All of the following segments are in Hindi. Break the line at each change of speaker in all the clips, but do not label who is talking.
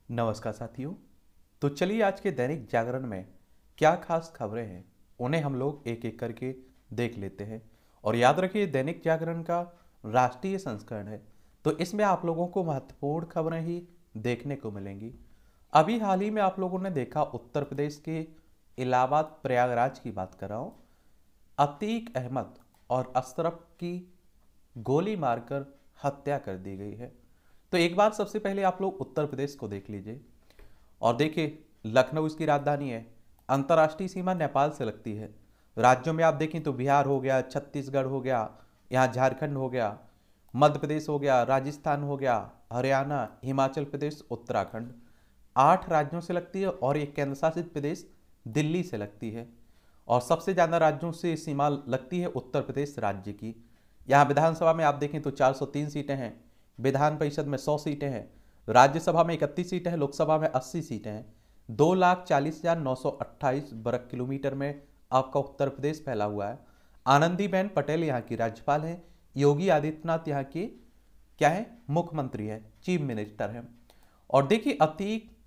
नमस्कार साथियों। तो चलिए आज के दैनिक जागरण में क्या खास खबरें हैं उन्हें हम लोग एक एक करके देख लेते हैं। और याद रखिए दैनिक जागरण का राष्ट्रीय संस्करण है, तो इसमें आप लोगों को महत्वपूर्ण खबरें ही देखने को मिलेंगी। अभी हाल ही में आप लोगों ने देखा उत्तर प्रदेश के इलाहाबाद प्रयागराज की बात कर रहा हूँ। अतीक अहमद और अशरफ की गोली मारकर हत्या कर दी गई है। तो एक बार सबसे पहले आप लोग उत्तर प्रदेश को देख लीजिए और देखिए, लखनऊ इसकी राजधानी है। अंतर्राष्ट्रीय सीमा नेपाल से लगती है। राज्यों में आप देखें तो बिहार हो गया, छत्तीसगढ़ हो गया, यहाँ झारखंड हो गया, मध्य प्रदेश हो गया, राजस्थान हो गया, हरियाणा, हिमाचल प्रदेश, उत्तराखंड। 8 राज्यों से लगती है और एक केंद्र शासित प्रदेश दिल्ली से लगती है। और सबसे ज़्यादा राज्यों से सीमा लगती है उत्तर प्रदेश राज्य की। यहाँ विधानसभा में आप देखें तो 403 सीटें हैं, विधान परिषद में 100 सीटें हैं, राज्यसभा में 31 सीटें हैं, लोकसभा में 80 सीटें हैं। 2,40,928 वर्ग किलोमीटर में आपका उत्तर प्रदेश फैला हुआ है। आनंदीबेन पटेल यहाँ की राज्यपाल हैं। योगी आदित्यनाथ यहाँ के क्या है, मुख्यमंत्री है, चीफ मिनिस्टर हैं। और देखिए, अतीक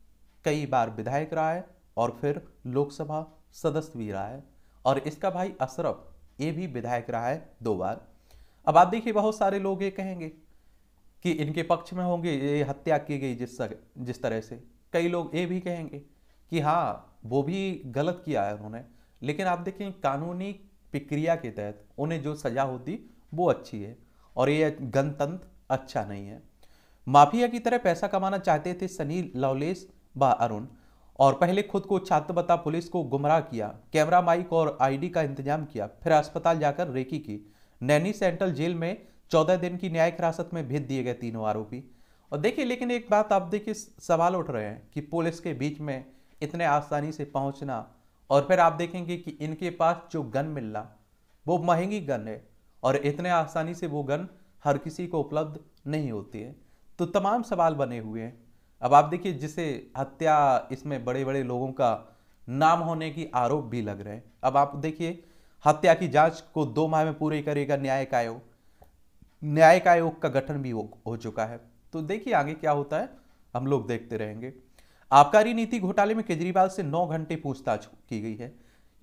कई बार विधायक रहा है और फिर लोकसभा सदस्य भी रहा है। और इसका भाई अशरफ ये भी विधायक रहा है 2 बार। अब आप देखिए, बहुत सारे लोग ये कहेंगे कि इनके पक्ष में होंगे, ये हत्या की गई जिस तरह से। कई लोग ये भी कहेंगे कि हाँ वो भी गलत किया है उन्होंने। लेकिन आप देखें, कानूनी प्रक्रिया के तहत उन्हें जो सजा होती वो अच्छी है और ये गणतंत्र अच्छा नहीं है। माफिया की तरह पैसा कमाना चाहते थे सनी, लवलेश व अरुण, और पहले खुद को छात्र बता पुलिस को गुमराह किया, कैमरा, माइक और आईडी का इंतजाम किया, फिर अस्पताल जाकर रेकी की। नैनी सेंट्रल जेल में 14 दिन की न्यायिक हिरासत में भेज दिए गए तीनों आरोपी। और देखिए, लेकिन एक बात आप देखिए, सवाल उठ रहे हैं कि पुलिस के बीच में इतने आसानी से पहुंचना, और फिर आप देखेंगे कि इनके पास जो गन मिलना वो महंगी गन है और इतने आसानी से वो गन हर किसी को उपलब्ध नहीं होती है। तो तमाम सवाल बने हुए हैं। अब आप देखिए, जिसे हत्या, इसमें बड़े बड़े लोगों का नाम होने की आरोप भी लग रहे हैं। अब आप देखिए, हत्या की जांच को 2 माह में पूरे करेगा न्यायिक आयोग। न्यायिक आयोग का गठन भी हो चुका है। तो देखिए आगे क्या होता है, हम लोग देखते रहेंगे। आबकारी नीति घोटाले में केजरीवाल से 9 घंटे पूछताछ की गई है।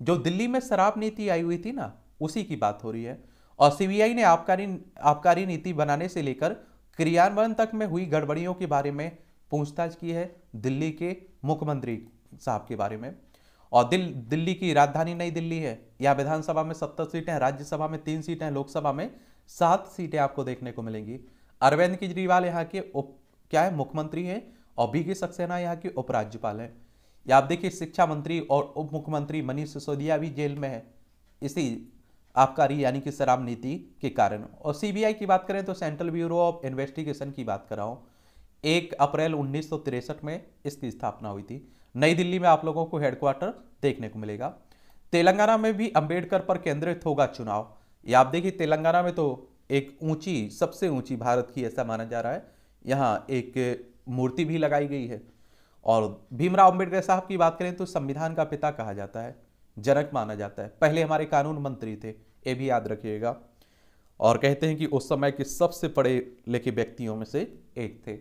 जो दिल्ली में शराब नीति आई हुई थी ना, उसी की बात हो रही है। और सीबीआई ने आबकारी नीति बनाने से लेकर क्रियान्वयन तक में हुई गड़बड़ियों के बारे में पूछताछ की है दिल्ली के मुख्यमंत्री साहब के बारे में। और दिल्ली की राजधानी नई दिल्ली है। यहाँ विधानसभा में 70 सीटें हैं, राज्यसभा में 3 सीटें हैं, लोकसभा में 7 सीटें आपको देखने को मिलेंगी। अरविंद केजरीवाल यहाँ के क्या है, मुख्यमंत्री हैं, और बीके सक्सेना यहाँ के उपराज्यपाल हैं। या आप देखिए, शिक्षा मंत्री और उप मुख्यमंत्री मनीष सिसोदिया भी जेल में है इसी आबकारी यानी कि शराब नीति के कारण। और सीबीआई की बात करें तो सेंट्रल ब्यूरो ऑफ इन्वेस्टिगेशन की बात कर रहा हूँ। 1 अप्रैल 1963 में इसकी स्थापना हुई थी। नई दिल्ली में आप लोगों को हेडक्वार्टर देखने को मिलेगा। तेलंगाना में भी अंबेडकर पर केंद्रित होगा चुनाव। ये आप देखिए, तेलंगाना में तो एक ऊंची, सबसे ऊंची भारत की ऐसा माना जा रहा है, यहाँ एक मूर्ति भी लगाई गई है। और भीमराव अंबेडकर साहब की बात करें तो संविधान का पिता कहा जाता है, जनक माना जाता है, पहले हमारे कानून मंत्री थे, ये भी याद रखिएगा। और कहते हैं कि उस समय के सबसे पढ़े लिखे व्यक्तियों में से एक थे।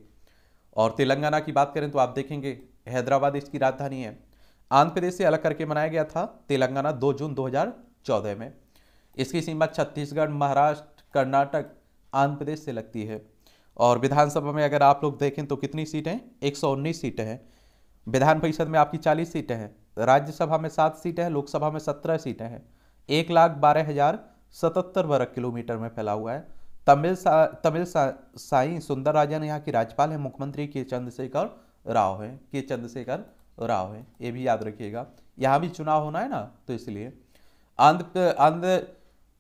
और तेलंगाना की बात करें तो आप देखेंगे, हैदराबाद इसकी राजधानी है। आंध्र प्रदेश से अलग करके बनाया गया था तेलंगाना 2 जून 2014 में। इसकी सीमा छत्तीसगढ़, महाराष्ट्र, कर्नाटक, आंध्र प्रदेश से लगती है। और विधानसभा में अगर आप लोग देखें तो कितनी सीटें, 119 सीटें हैं। विधान परिषद में आपकी 40 सीटें हैं, राज्यसभा में 7 सीटें हैं, लोकसभा में 17 सीटें हैं। 1,12,077 वर्ग किलोमीटर में फैला हुआ है। तमिल साई सुंदरराजन यहाँ की राज्यपाल है, मुख्यमंत्री के चंद्रशेखर राव है, ये भी याद रखिएगा। यहाँ भी चुनाव होना है ना, तो इसलिए। आंध्र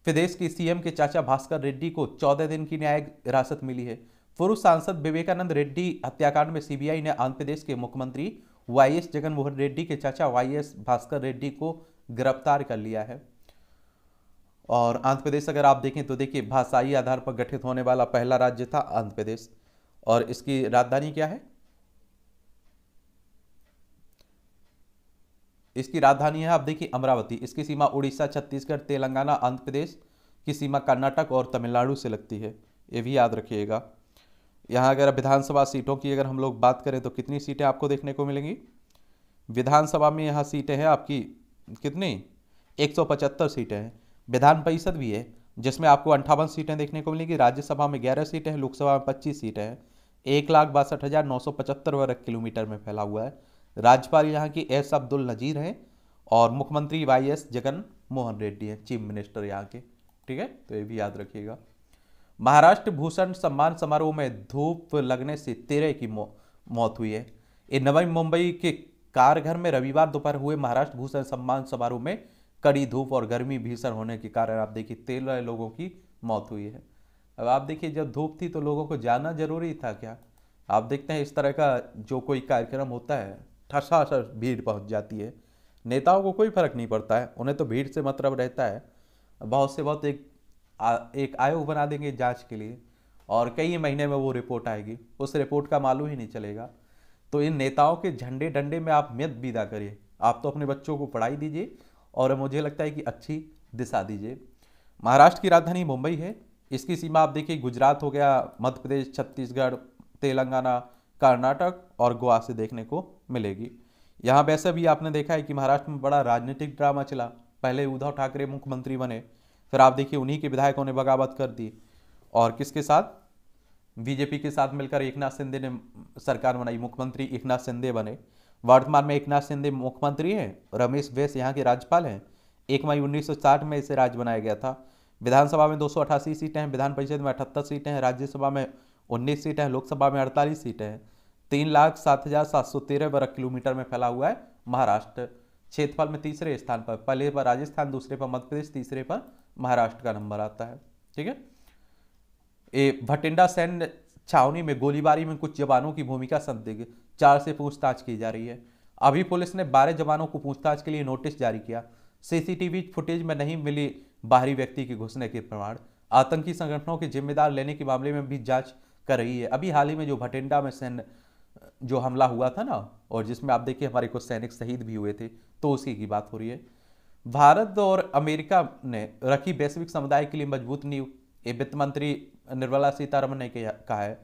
प्रदेश के सीएम के चाचा भास्कर रेड्डी को 14 दिन की न्यायिक हिरासत मिली है। पूर्व सांसद विवेकानंद रेड्डी हत्याकांड में सीबीआई ने आंध्र प्रदेश के मुख्यमंत्री वाईएस जगनमोहन रेड्डी के चाचा वाईएस भास्कर रेड्डी को गिरफ्तार कर लिया है। और आंध्र प्रदेश अगर आप देखें तो देखिए, भाषाई आधार पर गठित होने वाला पहला राज्य था आंध्र प्रदेश। और इसकी राजधानी क्या है, इसकी राजधानी है आप देखिए अमरावती। इसकी सीमा उड़ीसा, छत्तीसगढ़, तेलंगाना, आंध्र प्रदेश की सीमा कर्नाटक और तमिलनाडु से लगती है, ये भी याद रखिएगा। यहाँ अगर विधानसभा सीटों की अगर हम लोग बात करें तो कितनी सीटें आपको देखने को मिलेंगी? विधानसभा में यहाँ सीटें हैं आपकी कितनी, 175 सीटें हैं। विधान परिषद भी है जिसमें आपको 58 सीटें देखने को मिलेंगी। राज्यसभा में 11 सीटें हैं, लोकसभा में 25 सीटें हैं। 1,62,975 वर्ग किलोमीटर में फैला हुआ है। राज्यपाल यहाँ की एस अब्दुल नजीर हैं और मुख्यमंत्री वाई.एस. जगन मोहन रेड्डी हैं, चीफ मिनिस्टर यहाँ के। ठीक है, तो ये भी याद रखिएगा। महाराष्ट्र भूषण सम्मान समारोह में धूप लगने से 13 की मौत हुई है। ये नवी मुंबई के कार घर में रविवार दोपहर हुए महाराष्ट्र भूषण सम्मान समारोह में कड़ी धूप और गर्मी भीषण होने के कारण आप देखिए 13 लोगों की मौत हुई है। अब आप देखिए जब धूप थी तो लोगों को जाना जरूरी था क्या? आप देखते हैं इस तरह का जो कोई कार्यक्रम होता है ठसाठस भीड़ पहुंच जाती है। नेताओं को कोई फर्क नहीं पड़ता है, उन्हें तो भीड़ से मतलब रहता है। बहुत से बहुत एक आयोग बना देंगे जांच के लिए और कई महीने में वो रिपोर्ट आएगी, उस रिपोर्ट का मालूम ही नहीं चलेगा। तो इन नेताओं के झंडे डंडे में आप मत विदा करिए, आप तो अपने बच्चों को पढ़ाई दीजिए और मुझे लगता है कि अच्छी दिशा दीजिए। महाराष्ट्र की राजधानी मुंबई है, इसकी सीमा आप देखिए गुजरात हो गया, मध्य प्रदेश, छत्तीसगढ़, तेलंगाना, कर्नाटक और गोवा से देखने को मिलेगी। यहाँ वैसे भी आपने देखा है कि महाराष्ट्र में बड़ा राजनीतिक ड्रामा चला। पहले उद्धव ठाकरे मुख्यमंत्री बने, फिर आप देखिए उन्हीं के विधायकों ने बगावत कर दी और किसके साथ, बीजेपी के साथ मिलकर एकनाथ शिंदे ने सरकार बनाई, मुख्यमंत्री एकनाथ शिंदे बने। वर्तमान में एकनाथ शिंदे मुख्यमंत्री हैं, रमेश बैस यहाँ के राज्यपाल हैं। 1 मई 1960 में इसे राज्य बनाया गया था। विधानसभा में 288 सीटें हैं, विधान परिषद में 78 सीटें हैं, राज्यसभा में 19 सीटें हैं, लोकसभा में 48 सीटें हैं। 3,07,713 वर्ग किलोमीटर में फैला हुआ है महाराष्ट्र। क्षेत्रफल में तीसरे स्थान पर, पहले पर राजस्थान, दूसरे पर मध्य प्रदेश, तीसरे पर महाराष्ट्र का नंबर आता है। ठीक है, भटिंडा सैन्य छावनी में गोलीबारी में कुछ जवानों की भूमिका संदिग्ध, 4 से पूछताछ की जा रही है। अभी पुलिस ने 12 जवानों को पूछताछ के लिए नोटिस जारी किया। सीसीटीवी फुटेज में नहीं मिली बाहरी व्यक्ति के घुसने के प्रमाण। आतंकी संगठनों के जिम्मेदार लेने के मामले में भी जांच कर रही है। अभी हाल ही में जो भटिंडा में सैन्य जो हमला हुआ था ना, और जिसमें आप देखिए हमारे कुछ सैनिक शहीद भी हुए थे, तो उसी की बात हो रही है। भारत और अमेरिका ने रखी वैश्विक समुदाय के लिए मजबूत नींव, ये वित्त मंत्री निर्मला सीतारमण ने कहा है।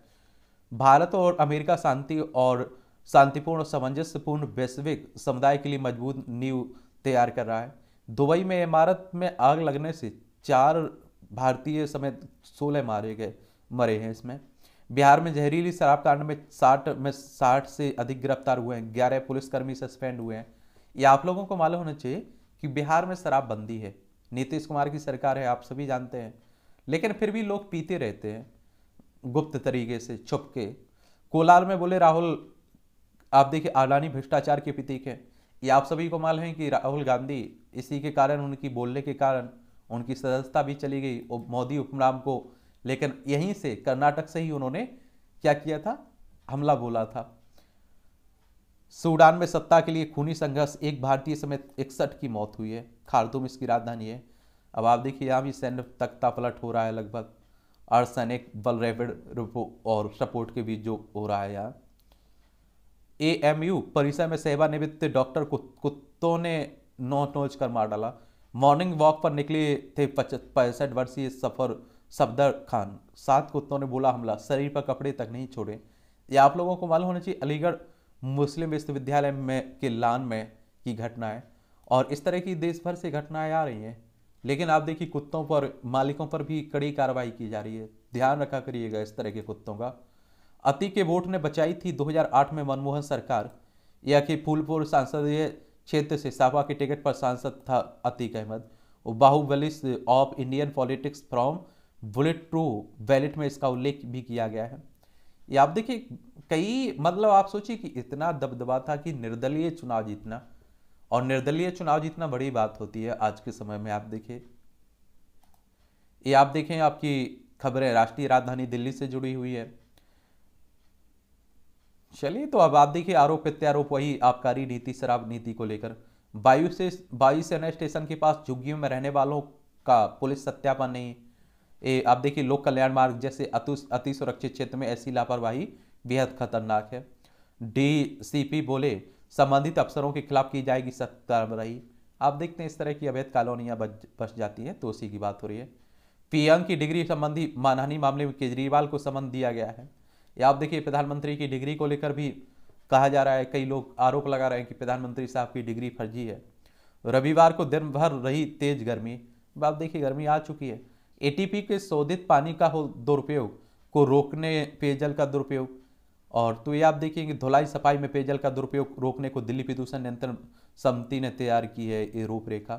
भारत और अमेरिका शांति और शांतिपूर्ण सामंजस्यपूर्ण वैश्विक समुदाय के लिए मजबूत नींव तैयार कर रहा है। दुबई में इमारत में आग लगने से 4 भारतीय समेत 16 मरे हैं। इसमें बिहार में जहरीली शराब कांड में 60 से अधिक गिरफ्तार हुए हैं, 11 पुलिसकर्मी सस्पेंड हुए हैं। ये आप लोगों को मालूम होना चाहिए कि बिहार में शराबबंदी है, नीतीश कुमार की सरकार है, आप सभी जानते हैं, लेकिन फिर भी लोग पीते रहते हैं गुप्त तरीके से, छुप के। कोलार में बोले राहुल, आप देखिए अडानी भ्रष्टाचार के प्रतीक है। ये आप सभी को मालूम है कि राहुल गांधी, इसी के कारण, उनकी बोलने के कारण उनकी सदस्यता भी चली गई मोदी उपनाम को। लेकिन यहीं से कर्नाटक से ही उन्होंने क्या किया था, हमला बोला था। सूडान में सत्ता के लिए खूनी संघर्ष, एक भारतीय समेत 61 की मौत हुई है। खार्तूम इसकी राजधानी है। अब आप देखिए यहाँ भी सैन्य तख्ता पलट हो रहा है लगभग, अर्धसैनिक बल रैपिड और सपोर्ट के बीच जो हो रहा है यहाँ। AMU परिसर में सेवानिवृत्त डॉक्टर कुत्तों ने नोच कर मार डाला। मॉर्निंग वॉक पर निकले थे 65 वर्षीय सफदर खान, 7 कुत्तों ने बोला हमला, शरीर पर कपड़े तक नहीं छोड़े। ये आप लोगों को मालूम होना चाहिए अलीगढ़ मुस्लिम विश्वविद्यालय में के लान में की घटना है। और इस तरह की देश भर से घटनाएं आ रही हैं, लेकिन आप देखिए कुत्तों पर, मालिकों पर भी कड़ी कार्रवाई की जा रही है। ध्यान रखा करिएगा इस तरह के कुत्तों का। अति के वोट ने बचाई थी 2008 में मनमोहन सरकार। यह कि फूलपुर संसदीय क्षेत्र से सापा के टिकट पर सांसद था Atiq Ahmad. Bahubalis of Indian politics from bullet to ballot में इसका उल्लेख भी किया गया है। ये आप देखिए कई, मतलब आप सोचिए कि इतना दबदबा था कि निर्दलीय चुनाव जीतना, और निर्दलीय चुनाव जीतना बड़ी बात होती है आज के समय में। आप देखिए, ये आप देखें आपकी खबरें राष्ट्रीय राजधानी दिल्ली से जुड़ी हुई है। चलिए, तो अब आप देखिए आरोप प्रत्यारोप वही आबकारी नीति, शराब नीति को लेकर। वायुसेना स्टेशन के पास झुग्गियों में रहने वालों का पुलिस सत्यापन नहीं। आप देखिए लोक कल्याण मार्ग जैसे अति सुरक्षित क्षेत्र में ऐसी लापरवाही बेहद खतरनाक है। DCP बोले संबंधित अफसरों के खिलाफ की जाएगी सख्त कार्रवाई। आप देखते हैं इस तरह की अवैध कॉलोनियां बस जाती हैं, तो उसी की बात हो रही है। PM की डिग्री संबंधी मानहानि मामले में केजरीवाल को समन दिया गया है। या आप देखिए प्रधानमंत्री की डिग्री को लेकर भी कहा जा रहा है, कई लोग आरोप लगा रहे हैं कि प्रधानमंत्री साहब की डिग्री फर्जी है। रविवार को दिन भर रही तेज गर्मी। अब आप देखिए गर्मी आ चुकी है। एटीपी के शोधित पानी का हो दुरुपयोग को रोकने पेयजल का दुरुपयोग। और तो ये आप देखिए कि धुलाई सफाई में पेयजल का दुरुपयोग रोकने को दिल्ली प्रदूषण नियंत्रण समिति ने तैयार की है ये रूपरेखा।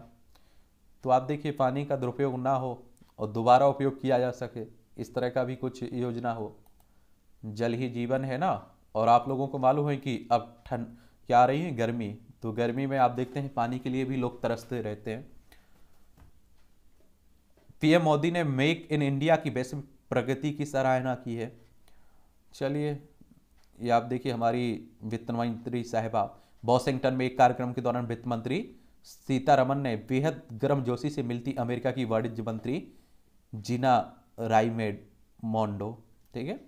तो आप देखिए पानी का दुरुपयोग ना हो और दोबारा उपयोग किया जा सके, इस तरह का भी कुछ योजना हो। जल ही जीवन है ना। और आप लोगों को मालूम है कि अब ठंड क्या आ रही है, गर्मी। तो गर्मी में आप देखते हैं पानी के लिए भी लोग तरसते रहते हैं। पीएम मोदी ने मेक इन इंडिया की वैश्विक प्रगति की सराहना की है। चलिए ये आप देखिए हमारी वित्त मंत्री साहिबा वॉशिंगटन में एक कार्यक्रम के दौरान वित्त मंत्री सीतारमन ने बेहद गर्मजोशी से मिलती अमेरिका की वाणिज्य मंत्री जीना राइमेड-मोंडो, ठीक है।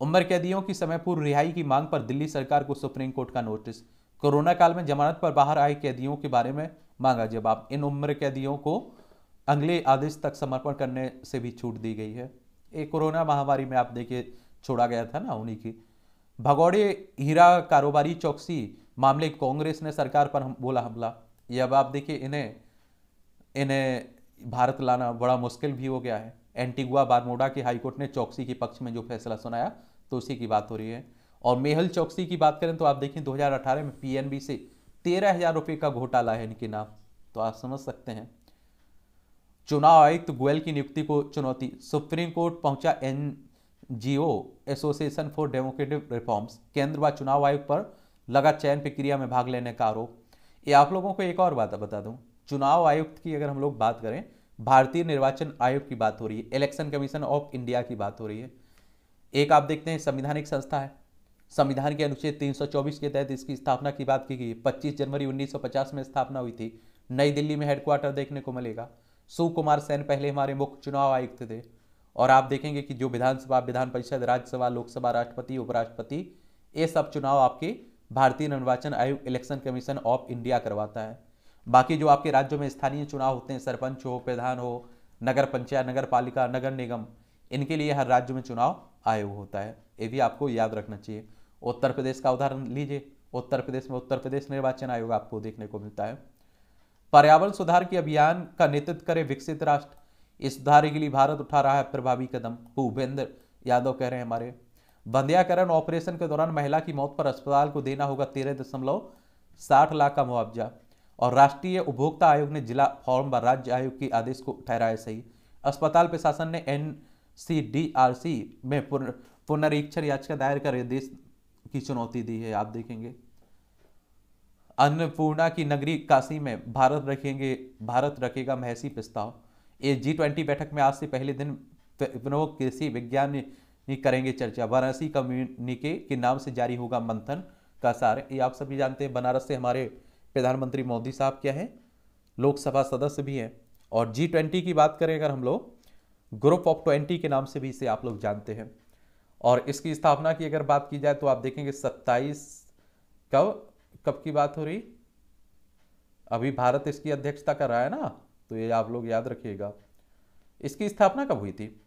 उम्र कैदियों की समय पूर्व रिहाई की मांग पर दिल्ली सरकार को सुप्रीम कोर्ट का नोटिस। कोरोना काल में जमानत पर बाहर आए कैदियों के बारे में मांगा जवाब। इन उम्र कैदियों को अगले आदेश तक समर्पण करने से भी छूट दी गई है। एक कोरोना महामारी में आप देखिए छोड़ा गया था ना उन्हीं की। भगौड़े हीरा कारोबारी चौकसी मामले कांग्रेस ने सरकार पर बोला हमला। ये अब आप देखिए इन्हें भारत लाना बड़ा मुश्किल भी हो गया है। एंटीगुआ बारमूडा के हाईकोर्ट ने चौकसी के पक्ष में जो फैसला सुनाया तो उसी की बात हो रही है। और मेहुल चौकसी की बात करें तो आप देखिए 2018 में पीएनबी से 13,000 रुपये का घोटाला है इनके नाम, तो आप समझ सकते हैं। चुनाव आयुक्त गोयल की नियुक्ति को चुनौती। सुप्रीम कोर्ट पहुंचा NGO association for democratic reforms. केंद्र व चुनाव आयोग पर लगा चयन प्रक्रिया में भाग लेने का आरोप। ये आप लोगों को एक और बात बता दूं, चुनाव आयुक्त की अगर हम लोग बात करें, भारतीय निर्वाचन आयोग की बात हो रही है, इलेक्शन कमीशन ऑफ इंडिया की बात हो रही है। एक आप देखते हैं संवैधानिक संस्था है। संविधान के अनुच्छेद 324 के तहत इसकी स्थापना की बात की गई। 25 जनवरी 1950 में स्थापना हुई थी। नई दिल्ली में हेडक्वार्टर देखने को मिलेगा। सुकुमार सेन पहले हमारे मुख्य चुनाव आयुक्त थे। और आप देखेंगे कि जो विधानसभा, विधान परिषद, राज्यसभा, लोकसभा, राष्ट्रपति, उपराष्ट्रपति, ये सब चुनाव आपके भारतीय निर्वाचन आयोग इलेक्शन कमीशन ऑफ इंडिया करवाता है। बाकी जो आपके राज्यों में स्थानीय चुनाव होते हैं, सरपंच हो, प्रधान हो, नगर पंचायत, नगर पालिका, नगर निगम, इनके लिए हर राज्य में चुनाव आयोग होता है। ये भी आपको याद रखना चाहिए। उत्तर प्रदेश का उदाहरण लीजिए, उत्तर प्रदेश में उत्तर प्रदेश निर्वाचन आयोग आपको देखने को मिलता है। पर्यावरण सुधार के अभियान का नेतृत्व करे विकसित राष्ट्र। इस सुधार के लिए भारत उठा रहा है प्रभावी कदम, भूपेंद्र यादव कह रहे हैं हमारे। बंध्याकरण ऑपरेशन के दौरान महिला की मौत पर अस्पताल को देना होगा 13.60 लाख का मुआवजा। और राष्ट्रीय उपभोक्ता आयोग ने जिला फॉर्म व राज्य आयोग के आदेश को ठहराया सही। अस्पताल प्रशासन ने एनसीडीआरसी में पुनरीक्षण याचिका दायर कर देश की चुनौती दी है। आप देखेंगे अन्नपूर्णा की नगरी काशी में भारत रखेगा महसी प्रस्ताव। ये G20 बैठक में आज से पहले दिन प्रमुख कृषि विज्ञान करेंगे चर्चा। वाराणसी कम्युनिके के नाम से जारी होगा मंथन का सार। ये आप सभी जानते हैं बनारस से हमारे प्रधानमंत्री मोदी साहब क्या है, लोकसभा सदस्य भी हैं। और G20 की बात करें अगर हम लोग, ग्रुप ऑफ 20 के नाम से भी इसे आप लोग जानते हैं। और इसकी स्थापना की अगर बात की जाए तो आप देखेंगे 27 कब की बात हो रही, अभी भारत इसकी अध्यक्षता कर रहा है ना, तो ये आप लोग याद रखिएगा। इसकी स्थापना कब हुई थी?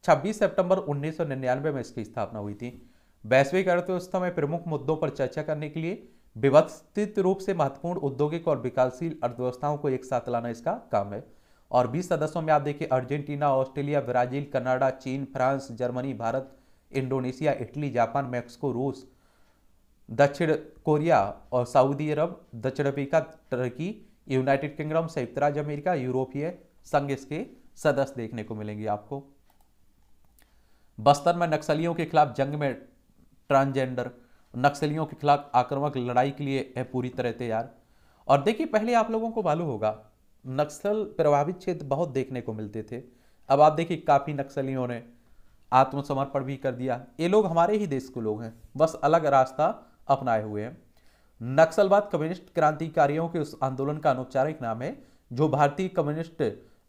26 सितंबर 1999 में इसकी स्थापना हुई थी। वैश्विक अर्थव्यवस्था में प्रमुख मुद्दों पर चर्चा करने के लिए व्यवस्थित रूप से महत्वपूर्ण औद्योगिक और विकासशील अर्थव्यवस्थाओं को एक साथ लाना इसका काम है। और 20 सदस्यों में आप देखिए अर्जेंटीना, ऑस्ट्रेलिया, ब्राजील, कनाडा, चीन, France, Germany, Bharat, Indonesia, Italy, Japan, Mexico, रूस, दक्षिण कोरिया और सऊदी अरब, दक्षिण अफ्रीका, टर्की, यूनाइटेड किंगडम, संयुक्त राज्य अमेरिका, यूरोपीय संघ इसके सदस्य देखने को मिलेंगे आपको। बस्तर में नक्सलियों के खिलाफ जंग में ट्रांसजेंडर, नक्सलियों के खिलाफ आक्रामक लड़ाई के लिए है पूरी तरह तैयार। और देखिए पहले आप लोगों को मालूम होगा नक्सल प्रभावित क्षेत्र बहुत देखने को मिलते थे। अब आप देखिए काफी नक्सलियों ने आत्मसमर्पण भी कर दिया। ये लोग हमारे ही देश के लोग हैं, बस अलग रास्ता अपनाए हुए हैं। नक्सलवाद कम्युनिस्ट क्रांतिकारियों के उस आंदोलन का अनौपचारिक नाम है जो भारतीय कम्युनिस्ट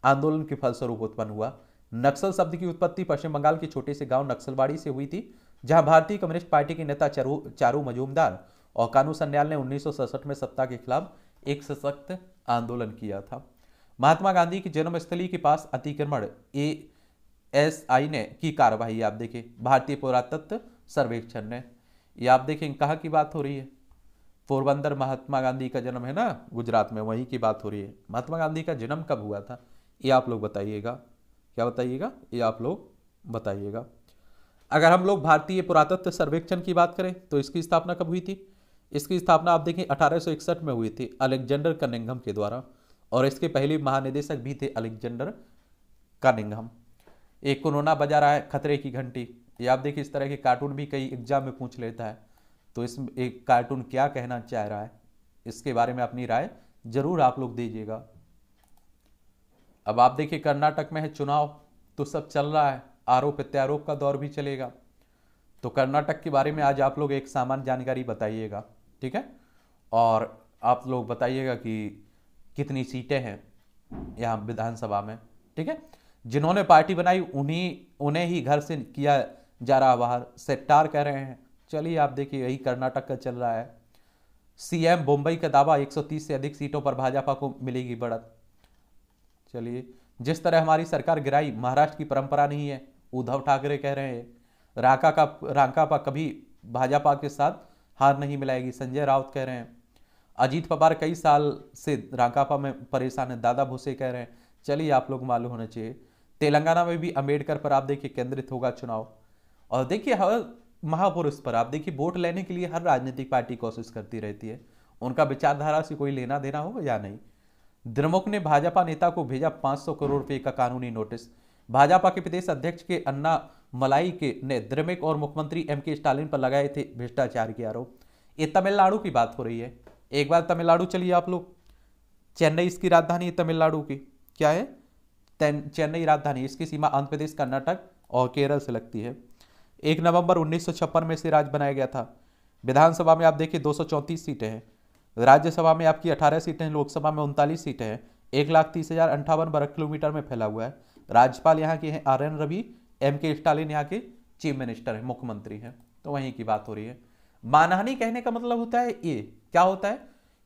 आंदोलन के फलस्वरूप उत्पन्न हुआ। नक्सल शब्द की उत्पत्ति पश्चिम बंगाल के छोटे से गांव नक्सलबाड़ी से हुई थी, जहां भारतीय कम्युनिस्ट पार्टी के नेता चारू मजूमदार और कानू सन्याल ने 1967 में सत्ता के खिलाफ एक सशक्त आंदोलन किया था। महात्मा गांधी की जन्मस्थली के पास अतिक्रमण एएसआई ने की कार्रवाई। आप देखिए भारतीय पुरातत्व सर्वेक्षण ने, ये आप देखें कहाँ की बात हो रही है, पोरबंदर महात्मा गांधी का जन्म है ना गुजरात में, वहीं की बात हो रही है। महात्मा गांधी का जन्म कब हुआ था ये आप लोग बताइएगा, क्या बताइएगा ये आप लोग बताइएगा। अगर हम लोग भारतीय पुरातत्व सर्वेक्षण की बात करें तो इसकी स्थापना कब हुई थी, इसकी स्थापना आप देखें 1861 में हुई थी अलेक्जेंडर कनिंघम के द्वारा, और इसके पहले महानिदेशक भी थे अलेक्जेंडर कनिंघम। एक कोरोना बजा रहा है खतरे की घंटी, ये आप देखिए इस तरह के कार्टून भी कई एग्जाम में पूछ लेता है, तो इस एक कार्टून क्या कहना चाह रहा है इसके बारे में अपनी राय जरूर आप लोग दीजिएगा। अब आप देखिए कर्नाटक में है चुनाव, तो सब चल रहा है, आरोप प्रत्यारोप का दौर भी चलेगा, तो कर्नाटक के बारे में आज आप लोग एक सामान्य जानकारी बताइएगा, ठीक है। और आप लोग बताइएगा कि कितनी सीटें हैं यहाँ विधानसभा में, ठीक है। जिन्होंने पार्टी बनाई उन्हें ही घर से किया जा रहा बाहर, सेक्टार कह रहे हैं। चलिए आप देखिए यही कर्नाटक का चल रहा है। सीएम मुंबई का दावा 130 से अधिक सीटों पर भाजपा को मिलेगी बढ़त। चलिए जिस तरह हमारी सरकार गिराई महाराष्ट्र की परंपरा नहीं है, उद्धव ठाकरे कह रहे हैं। राकांपा कभी भाजपा के साथ हार नहीं मिलाएगी, संजय राउत कह रहे हैं। अजीत पवार कई साल से राकांपा में परेशान है, दादा भूसे कह रहे हैं। चलिए आप लोग मालूम होना चाहिए। तेलंगाना में भी अंबेडकर पर आप देखिए केंद्रित होगा चुनाव, और देखिए हर महापुरुष पर आप देखिए वोट लेने के लिए हर राजनीतिक पार्टी कोशिश करती रहती है, उनका विचारधारा से कोई लेना देना हो या नहीं। द्रमुक ने भाजपा नेता को भेजा 500 करोड़ रुपए का कानूनी नोटिस। भाजपा के प्रदेश अध्यक्ष के अन्ना मलाई के ने द्रमुक और मुख्यमंत्री एम के स्टालिन पर लगाए थे भ्रष्टाचार के आरोप। ये तमिलनाडु की बात हो रही है, एक बार तमिलनाडु चलिए आप लोग। चेन्नई इसकी राजधानी है तमिलनाडु की, क्या है चेन्नई राजधानी, इसकी सीमा आंध्र प्रदेश कर्नाटक और केरल से लगती है। 1 नवंबर 1956 में से राज्य बनाया गया था। विधानसभा में आप देखिए 234 सीटें हैं, राज्यसभा में आपकी 18 सीटें, लोकसभा में 39 सीटें हैं। 1,30,058 वर्ग किलोमीटर में फैला हुआ है। राज्यपाल यहाँ के हैं RN रवि, एम के स्टालिन यहाँ के चीफ मिनिस्टर हैं, मुख्यमंत्री हैं, तो वहीं की बात हो रही है। मानहानि कहने का मतलब होता है ये क्या होता है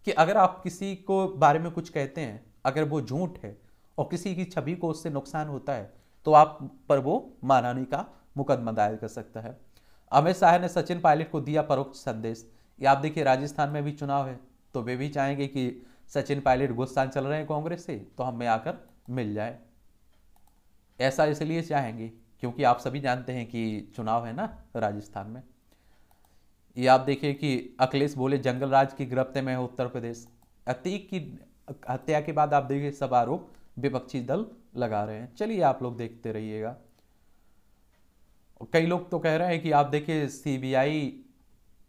कि अगर आप किसी को बारे में कुछ कहते हैं, अगर वो झूठ है और किसी की छवि को उससे नुकसान होता है तो आप पर वो मानहानि का मुकदमा दायर कर सकता है। अमित शाह ने सचिन पायलट को दिया परोक्ष संदेश। ये आप देखिए राजस्थान में भी चुनाव है, तो वे भी चाहेंगे कि सचिन पायलट गुस्सा चल रहे हैं कांग्रेस से, तो हमें आकर मिल जाए। ऐसा इसलिए चाहेंगे क्योंकि आप सभी जानते हैं कि चुनाव है ना राजस्थान में। ये आप देखिए कि अखिलेश बोले जंगल राज की गिरफ्त में है उत्तर प्रदेश। अतीक की हत्या के बाद आप देखिए सब आरोप विपक्षी दल लगा रहे हैं। चलिए आप लोग देखते रहिएगा। कई लोग तो कह रहे हैं कि आप देखिए CBI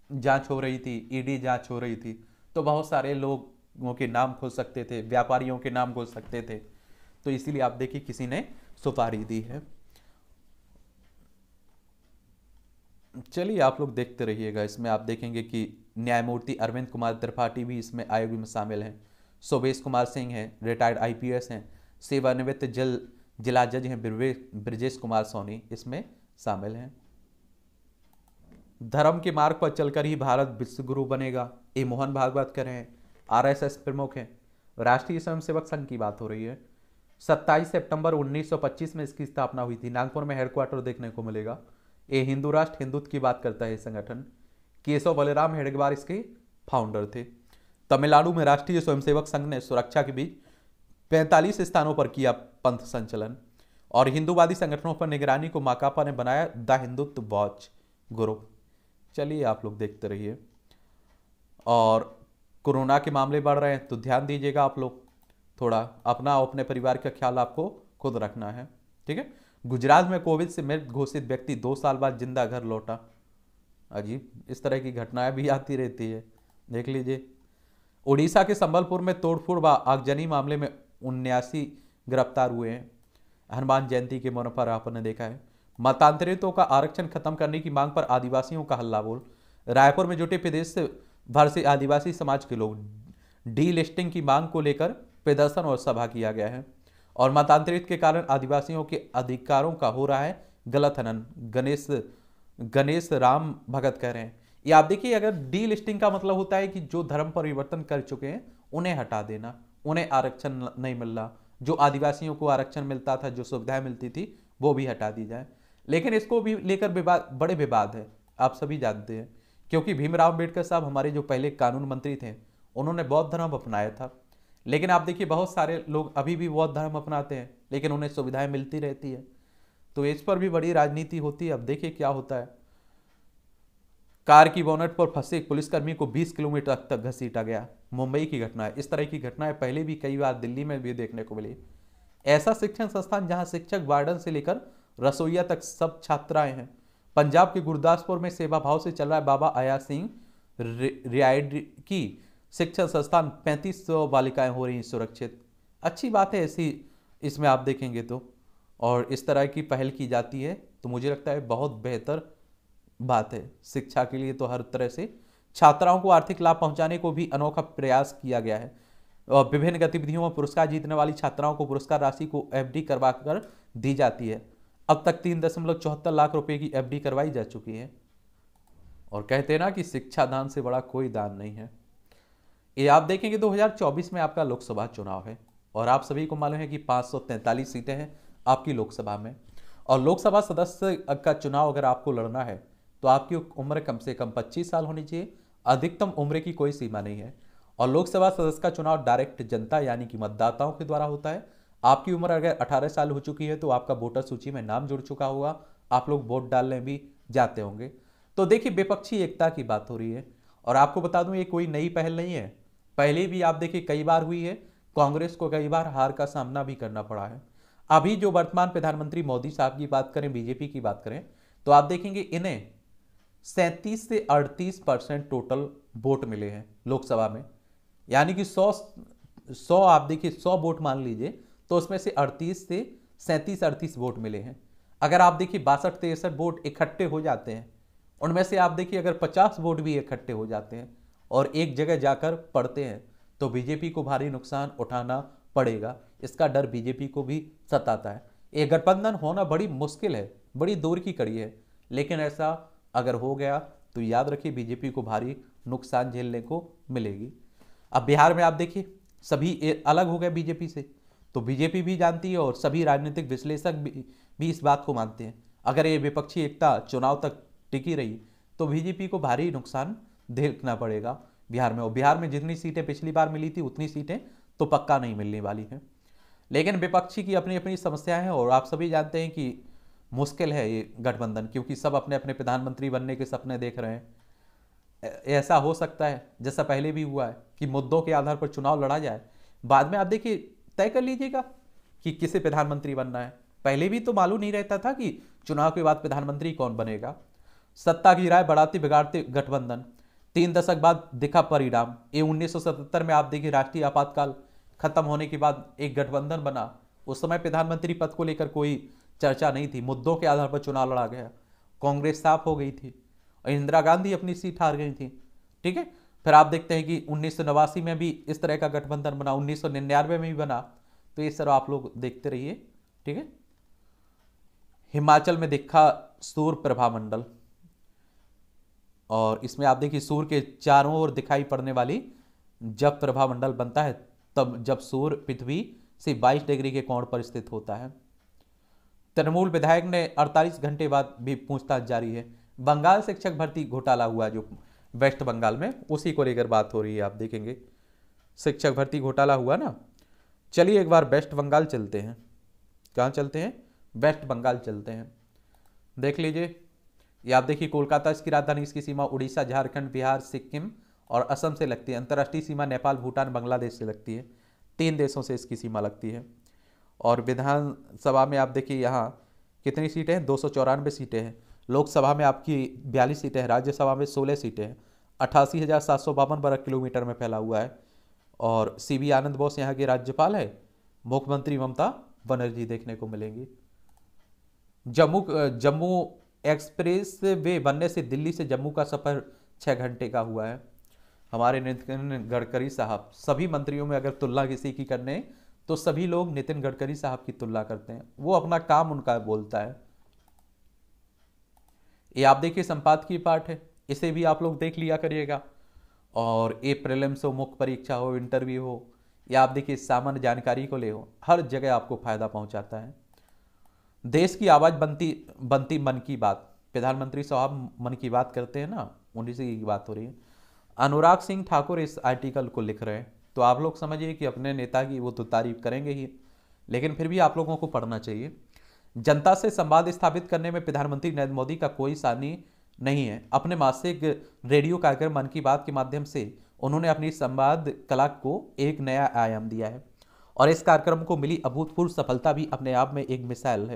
जांच हो रही थी, ED जांच हो रही थी, तो बहुत सारे लोगों के नाम खुल सकते थे, व्यापारियों के नाम खुल सकते थे, तो इसीलिए आप देखिए किसी ने सुपारी दी है। चलिए आप लोग देखते रहिएगा। इसमें आप देखेंगे कि न्यायमूर्ति अरविंद कुमार त्रिपाठी भी इसमें आयोग में शामिल हैं। शोभेश कुमार सिंह हैं, रिटायर्ड IPS हैं। सेवानिवृत्त जिला जज हैं ब्रजेश कुमार सोनी इसमें शामिल हैं। धर्म के मार्ग पर चलकर ही भारत विश्व गुरु बनेगा, ये मोहन भागवत कह रहे हैं। RSS प्रमुख हैं। राष्ट्रीय स्वयंसेवक संघ की बात हो रही है। 27 सितंबर 1925 में इसकी स्थापना हुई थी। नागपुर में हेडक्वार्टर देखने को मिलेगा। ये हिंदू राष्ट्र हिंदुत्व की बात करता है संगठन। केशव बलराम हेडगेवार इसके फाउंडर थे। तमिलनाडु में राष्ट्रीय स्वयंसेवक संघ ने सुरक्षा के बीच 45 स्थानों पर किया पंथ संचलन, और हिंदूवादी संगठनों पर निगरानी को माकापा ने बनाया द हिंदुत्व वॉच ग्रुप। चलिए आप लोग देखते रहिए। और कोरोना के मामले बढ़ रहे हैं तो ध्यान दीजिएगा आप लोग, थोड़ा अपना और अपने परिवार का ख्याल आपको खुद रखना है, ठीक है। गुजरात में कोविड से मृत घोषित व्यक्ति 2 साल बाद जिंदा घर लौटा। अजीब इस तरह की घटनाएं भी आती रहती है, देख लीजिए। उड़ीसा के संबलपुर में तोड़फोड़ व आगजनी मामले में 79 गिरफ्तार हुए हैं। हनुमान जयंती के मौके पर आपने देखा है। मतांतरितों का आरक्षण खत्म करने की मांग पर आदिवासियों का हल्ला बोल। रायपुर में जुटे प्रदेश भर से आदिवासी समाज के लोग डीलिस्टिंग की मांग को लेकर प्रदर्शन और सभा किया गया है, और मतांतरित के कारण आदिवासियों के अधिकारों का हो रहा है गलत हनन। गणेश राम भगत कह रहे हैं। ये आप देखिए, अगर डीलिस्टिंग का मतलब होता है कि जो धर्म परिवर्तन कर चुके हैं उन्हें हटा देना, उन्हें आरक्षण नहीं मिल रहा। जो आदिवासियों को आरक्षण मिलता था, जो सुविधाएं मिलती थी, वो भी हटा दी जाए। लेकिन इसको भी लेकर विवाद, बड़े विवाद है, आप सभी जानते हैं, क्योंकि भीमराव अम्बेडकर साहब हमारे जो पहले कानून मंत्री थे, उन्होंने बौद्ध धर्म अपनाया था। लेकिन आप देखिए बहुत सारे लोग अभी भी बौद्ध धर्म अपनाते हैं, लेकिन उन्हें सुविधाएं मिलती रहती है। तो इस पर भी बड़ी राजनीति होती है। अब देखिए क्या होता है। कार की बोनट पर फंसे एक पुलिसकर्मी को 20 किलोमीटर तक घसीटा गया। मुंबई की घटना है। इस तरह की घटनाएं पहले भी कई बार दिल्ली में भी देखने को मिली। ऐसा शिक्षण संस्थान जहां शिक्षक, वार्डन से लेकर रसोईया तक सब छात्राएं हैं। पंजाब के गुरदासपुर में सेवा भाव से चल रहा है बाबा आया सिंह रियायड की शिक्षण संस्थान। 3500 बालिकाएं हो रही हैं सुरक्षित। अच्छी बात है ऐसी, इसमें आप देखेंगे तो, और इस तरह की पहल की जाती है तो मुझे लगता है बहुत बेहतर बात है। शिक्षा के लिए तो हर तरह से छात्राओं को आर्थिक लाभ पहुंचाने को भी अनोखा प्रयास किया गया है। और विभिन्न गतिविधियों में पुरस्कार जीतने वाली छात्राओं को पुरस्कार राशि को एफडी करवा कर दी जाती है। अब तक 3.74 लाख रुपए की एफडी करवाई जा चुकी है। और कहते हैं ना कि शिक्षा दान से बड़ा कोई दान नहीं है। ये आप देखेंगे 2024 में आपका लोकसभा चुनाव है और आप सभी को मालूम है कि 543 सीटें हैं आपकी लोकसभा में। और लोकसभा सदस्य का चुनाव अगर आपको लड़ना है तो आपकी उम्र कम से कम 25 साल होनी चाहिए। अधिकतम उम्र की कोई सीमा नहीं है। और लोकसभा सदस्य का चुनाव डायरेक्ट जनता यानी कि मतदाताओं के द्वारा होता है। आपकी उम्र अगर 18 साल हो चुकी है तो आपका वोटर सूची में नाम जुड़ चुका होगा, आप लोग वोट डालने भी जाते होंगे। तो देखिए विपक्षी एकता की बात हो रही है। और आपको बता दूं ये कोई नई पहल नहीं है, पहले भी आप देखिए कई बार हुई है। कांग्रेस को कई बार हार का सामना भी करना पड़ा है। अभी जो वर्तमान प्रधानमंत्री मोदी साहब की बात करें, बीजेपी की बात करें, तो आप देखेंगे इन्हें 37 से 38% टोटल वोट मिले हैं लोकसभा में। यानी कि 100 आप देखिए 100 वोट मान लीजिए तो उसमें से 38 से 37-38 वोट मिले हैं। अगर आप देखिए 62-63 वोट इकट्ठे हो जाते हैं, उनमें से आप देखिए अगर 50 वोट भी इकट्ठे हो जाते हैं और एक जगह जाकर पड़ते हैं तो बीजेपी को भारी नुकसान उठाना पड़ेगा। इसका डर बीजेपी को भी सताता है। ये गठबंधन होना बड़ी मुश्किल है, बड़ी दूर की कड़ी है, लेकिन ऐसा अगर हो गया तो याद रखिए बीजेपी को भारी नुकसान झेलने को मिलेगी। अब बिहार में आप देखिए सभी अलग हो गए बीजेपी से, तो बीजेपी भी जानती है और सभी राजनीतिक विश्लेषक भी इस बात को मानते हैं। अगर ये विपक्षी एकता चुनाव तक टिकी रही तो बीजेपी को भारी नुकसान देखना पड़ेगा बिहार में। और बिहार में जितनी सीटें पिछली बार मिली थी उतनी सीटें तो पक्का नहीं मिलने वाली हैं। लेकिन विपक्षी की अपनी अपनी समस्याएं हैं और आप सभी जानते हैं कि मुश्किल है ये गठबंधन, क्योंकि सब अपने अपने प्रधानमंत्री बनने के सपने देख रहे हैं। ऐसा हो सकता है जैसा पहले भी हुआ है कि मुद्दों के आधार पर चुनाव लड़ा जाए, बाद में आप देखिए तय कर लीजिएगा कि किसे प्रधानमंत्री बनना है। पहले भी तो मालूम नहीं रहता था कि चुनाव के बाद प्रधानमंत्री कौन बनेगा। सत्ता की राय बढ़ाते बिगाड़ते गठबंधन, 3 दशक बाद दिखा परिणाम। ये 1977 में आप देखिए राष्ट्रीय आपातकाल खत्म होने के बाद एक गठबंधन बना। उस समय प्रधानमंत्री पद को लेकर कोई चर्चा नहीं थी, मुद्दों के आधार पर चुनाव लड़ा गया। कांग्रेस साफ हो गई थी और इंदिरा गांधी अपनी सीट हार गई थी। ठीक है, फिर आप देखते हैं कि 1989 में भी इस तरह का गठबंधन बना, 1999 में भी बना। तो ये सर आप लोग देखते रहिए। ठीक है, हिमाचल में दिखा सूर्य प्रभा मंडल, और इसमें आप देखिए सूर्य के चारों ओर दिखाई पड़ने वाली जब प्रभा मंडल बनता है तब जब सूर्य पृथ्वी से 22 डिग्री के कोण पर स्थित होता है। तृणमूल विधायक ने 48 घंटे बाद भी पूछताछ जारी है। बंगाल शिक्षक भर्ती घोटाला हुआ जो वेस्ट बंगाल में, उसी को लेकर बात हो रही है। आप देखेंगे शिक्षक भर्ती घोटाला हुआ ना। चलिए एक बार वेस्ट बंगाल चलते हैं। कहाँ चलते हैं? वेस्ट बंगाल चलते हैं। देख लीजिए, ये आप देखिए कोलकाता इसकी राजधानी, इसकी सीमा उड़ीसा, झारखंड, बिहार, सिक्किम और असम से लगती है। अंतर्राष्ट्रीय सीमा नेपाल, भूटान, बांग्लादेश से लगती है। 3 देशों से इसकी सीमा लगती है। और विधानसभा में आप देखिए यहाँ कितनी सीटें हैं? 294 सीटें हैं। लोकसभा में आपकी 42 सीटें हैं। राज्यसभा में 16 सीटें हैं। 88,752 वर्ग किलोमीटर में फैला हुआ है। और CB आनंद बोस यहाँ के राज्यपाल है। मुख्यमंत्री ममता बनर्जी देखने को मिलेंगी। जम्मू एक्सप्रेस वे बनने से दिल्ली से जम्मू का सफर 6 घंटे का हुआ है। हमारे नितिन गडकरी साहब, सभी मंत्रियों में अगर तुलना किसी की करने तो सभी लोग नितिन गडकरी साहब की तुलना करते हैं। वो अपना काम उनका बोलता है। ये आप देखिए संपादकीय पाठ है, इसे भी आप लोग देख लिया करिएगा। और ये प्रीलिम्स हो, मुख्य परीक्षा हो, इंटरव्यू हो, या आप देखिए सामान्य जानकारी को ले हो, हर जगह आपको फायदा पहुंचाता है। देश की आवाज बनती बनती मन की बात। प्रधानमंत्री साहब मन की बात करते हैं ना, उन्हीं से की बात हो रही है। अनुराग सिंह ठाकुर इस आर्टिकल को लिख रहे हैं, तो आप लोग समझिए कि अपने नेता की वो तो तारीफ करेंगे ही, लेकिन फिर भी आप लोगों को पढ़ना चाहिए। जनता से संवाद स्थापित करने में प्रधानमंत्री नरेंद्र मोदी का कोई सानी नहीं है। अपने मासिक रेडियो कार्यक्रम मन की बात के माध्यम से उन्होंने अपनी संवाद कला को एक नया आयाम दिया है, और इस कार्यक्रम को मिली अभूतपूर्व सफलता भी अपने आप में एक मिसाल